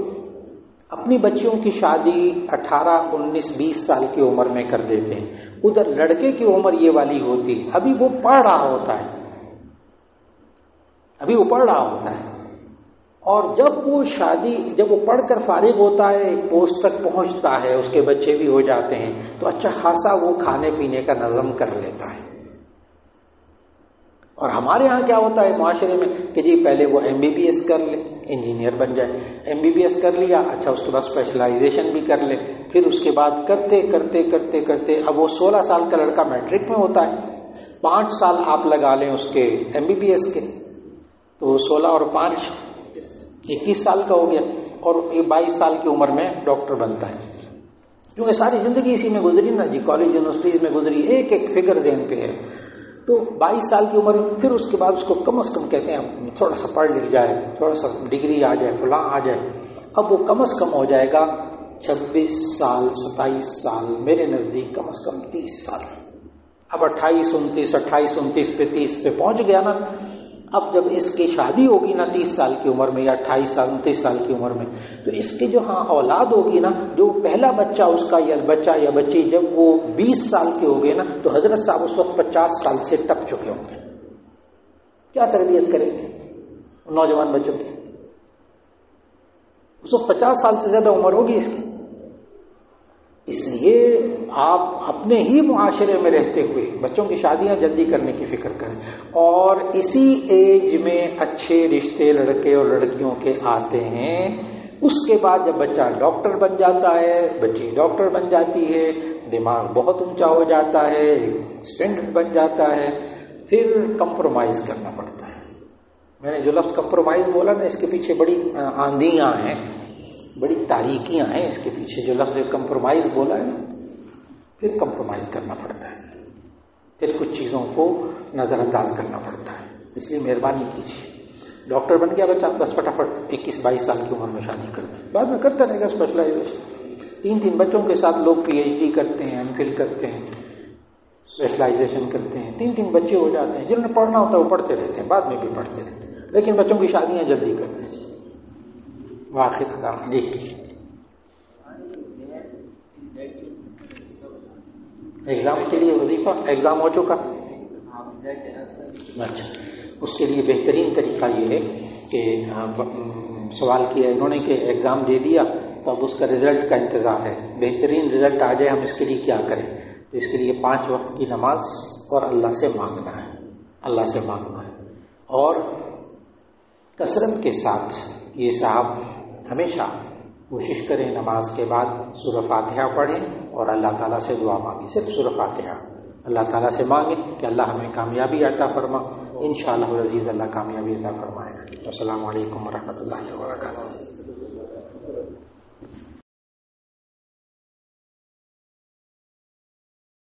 اپنی بچیوں کی شادی 18 19 20 سال کی عمر میں کر دیتے ہیں، ادھر لڑکے کی عمر یہ والی ہوتی، ابھی وہ پڑھ رہا ہوتا ہے، ابھی وہ پڑھ رہا ہوتا ہے، اور جب وہ پڑھ کر فارغ ہوتا ہے، ایک پوسٹ تک پہنچتا ہے، اس کے بچے بھی ہو جاتے ہیں، تو اچھا خاصا وہ کھانے پینے کا نظم کر لیتا ہے۔ اور ہمارے ہاں کیا ہوتا ہے معاشرے میں کہ جی پہلے وہ MBBS کر لے، انجینئر بن جائے، MBBS کر لیا، اچھا اس کے بعد اسپیشلائزیشن بھی کر لے، پھر اس کے بعد کرتے کرتے کرتے کرتے اب وہ 16 سال کا لڑکا میٹرک میں ہوتا ہے، 5 سال آپ لگا لیں اس کے MBBS کے، تو 16 اور 5 21 سال کا ہو گیا، اور یہ 22 سال کی عمر میں ڈاکٹر بنتا ہے، کیونکہ ساری زندگی اسی میں گزری نا جی، کالج یونیورسٹیز میں گزری، ایک ایک فگر ذہن پہ ہے، تو 22 سال کی عمر میں پھر اس کے بعد اس کو کم از کم کہتے ہیں تھوڑا سا پڑھ لکھ جائے، تھوڑا سا ڈگری آ جائے، فلاں آ جائے، اب وہ کم از کم ہو جائے گا 26 سال 27 سال، میرے نزدیک کم از کم 30 سال، اب 28 29 پہ 30 پہ پہنچ گیا نا، اب جب اس کی شادی ہوگی نا 30 سال کی عمر میں یا 28 سال 29 سال کی عمر میں، تو اس کی جو ہاں اولاد ہوگی نا، جو پہلا بچہ اس کا یا بچہ یا بچی جب وہ 20 سال کے ہو گئے نا، تو حضرت صاحب اس وقت 50 سال سے ٹپ چکے ہوں گے، کیا تربیت کریں گے نوجوان بچوں کی؟ اس وقت 50 سال سے زیادہ عمر ہوگی اس کی۔ اس لیے آپ اپنے ہی معاشرے میں رہتے ہوئے بچوں کی شادیاں جلدی کرنے کی فکر کریں، اور اسی ایج میں اچھے رشتے لڑکے اور لڑکیوں کے آتے ہیں، اس کے بعد جب بچہ ڈاکٹر بن جاتا ہے، بچی ڈاکٹر بن جاتی ہے، دماغ بہت اونچا ہو جاتا ہے، اسٹینڈرڈ بن جاتا ہے، پھر کمپرومائز کرنا پڑتا ہے۔ میں نے جو لفظ کمپرومائز بولا نا، اس کے پیچھے بڑی آندیاں ہیں، بڑی تاریکیاں ہیں اس کے پیچھے، جو لفظ کمپرومائز بولا ہے، پھر کمپرومائز کرنا پڑتا ہے، پھر کچھ چیزوں کو نظر انداز کرنا پڑتا ہے۔ اس لیے مہربانی کیجیے، ڈاکٹر بن گیا بچہ، بس فٹافٹ 21-22 سال کی عمر میں شادی کر دیں، بعد میں کرتا رہے گا اسپیشلائزیشن، 3 بچوں کے ساتھ لوگ PhD کرتے ہیں، MPhil کرتے ہیں، اسپیشلائزیشن کرتے ہیں، 3 بچے ہو جاتے ہیں، جنہوں نے پڑھنا ہوتا ہے وہ پڑھتے رہتے ہیں، بعد میں بھی پڑھتے رہتے ہیں، لیکن بچوں کی شادیاں جلدی کرتے ہیں۔ واخر کلام جی، ایگزام کے لیے وظیفہ ایگزام ہو چکا، اچھا، اس کے لیے بہترین طریقہ یہ ہے کہ سوال کیا انہوں نے کہ ایگزام دے دیا تو اب اس کا رزلٹ کا انتظار ہے، بہترین رزلٹ آ جائے، ہم اس کے لیے کیا کریں؟ تو اس کے لیے 5 وقت کی نماز اور اللہ سے مانگنا ہے، اللہ سے مانگنا ہے، اور کثرت کے ساتھ یہ صاحب ہمیشہ کوشش کریں نماز کے بعد سورہ فاتحہ پڑھیں اور اللہ تعالیٰ سے دعا مانگیں، صرف سورہ فاتحہ اللہ تعالیٰ سے مانگیں کہ اللہ ہمیں کامیابی عطا فرما، انشاءاللہ العزیز اللہ کامیابی عطا فرمائے گا۔ السلام علیکم ورحمۃ اللہ وبرکاتہ۔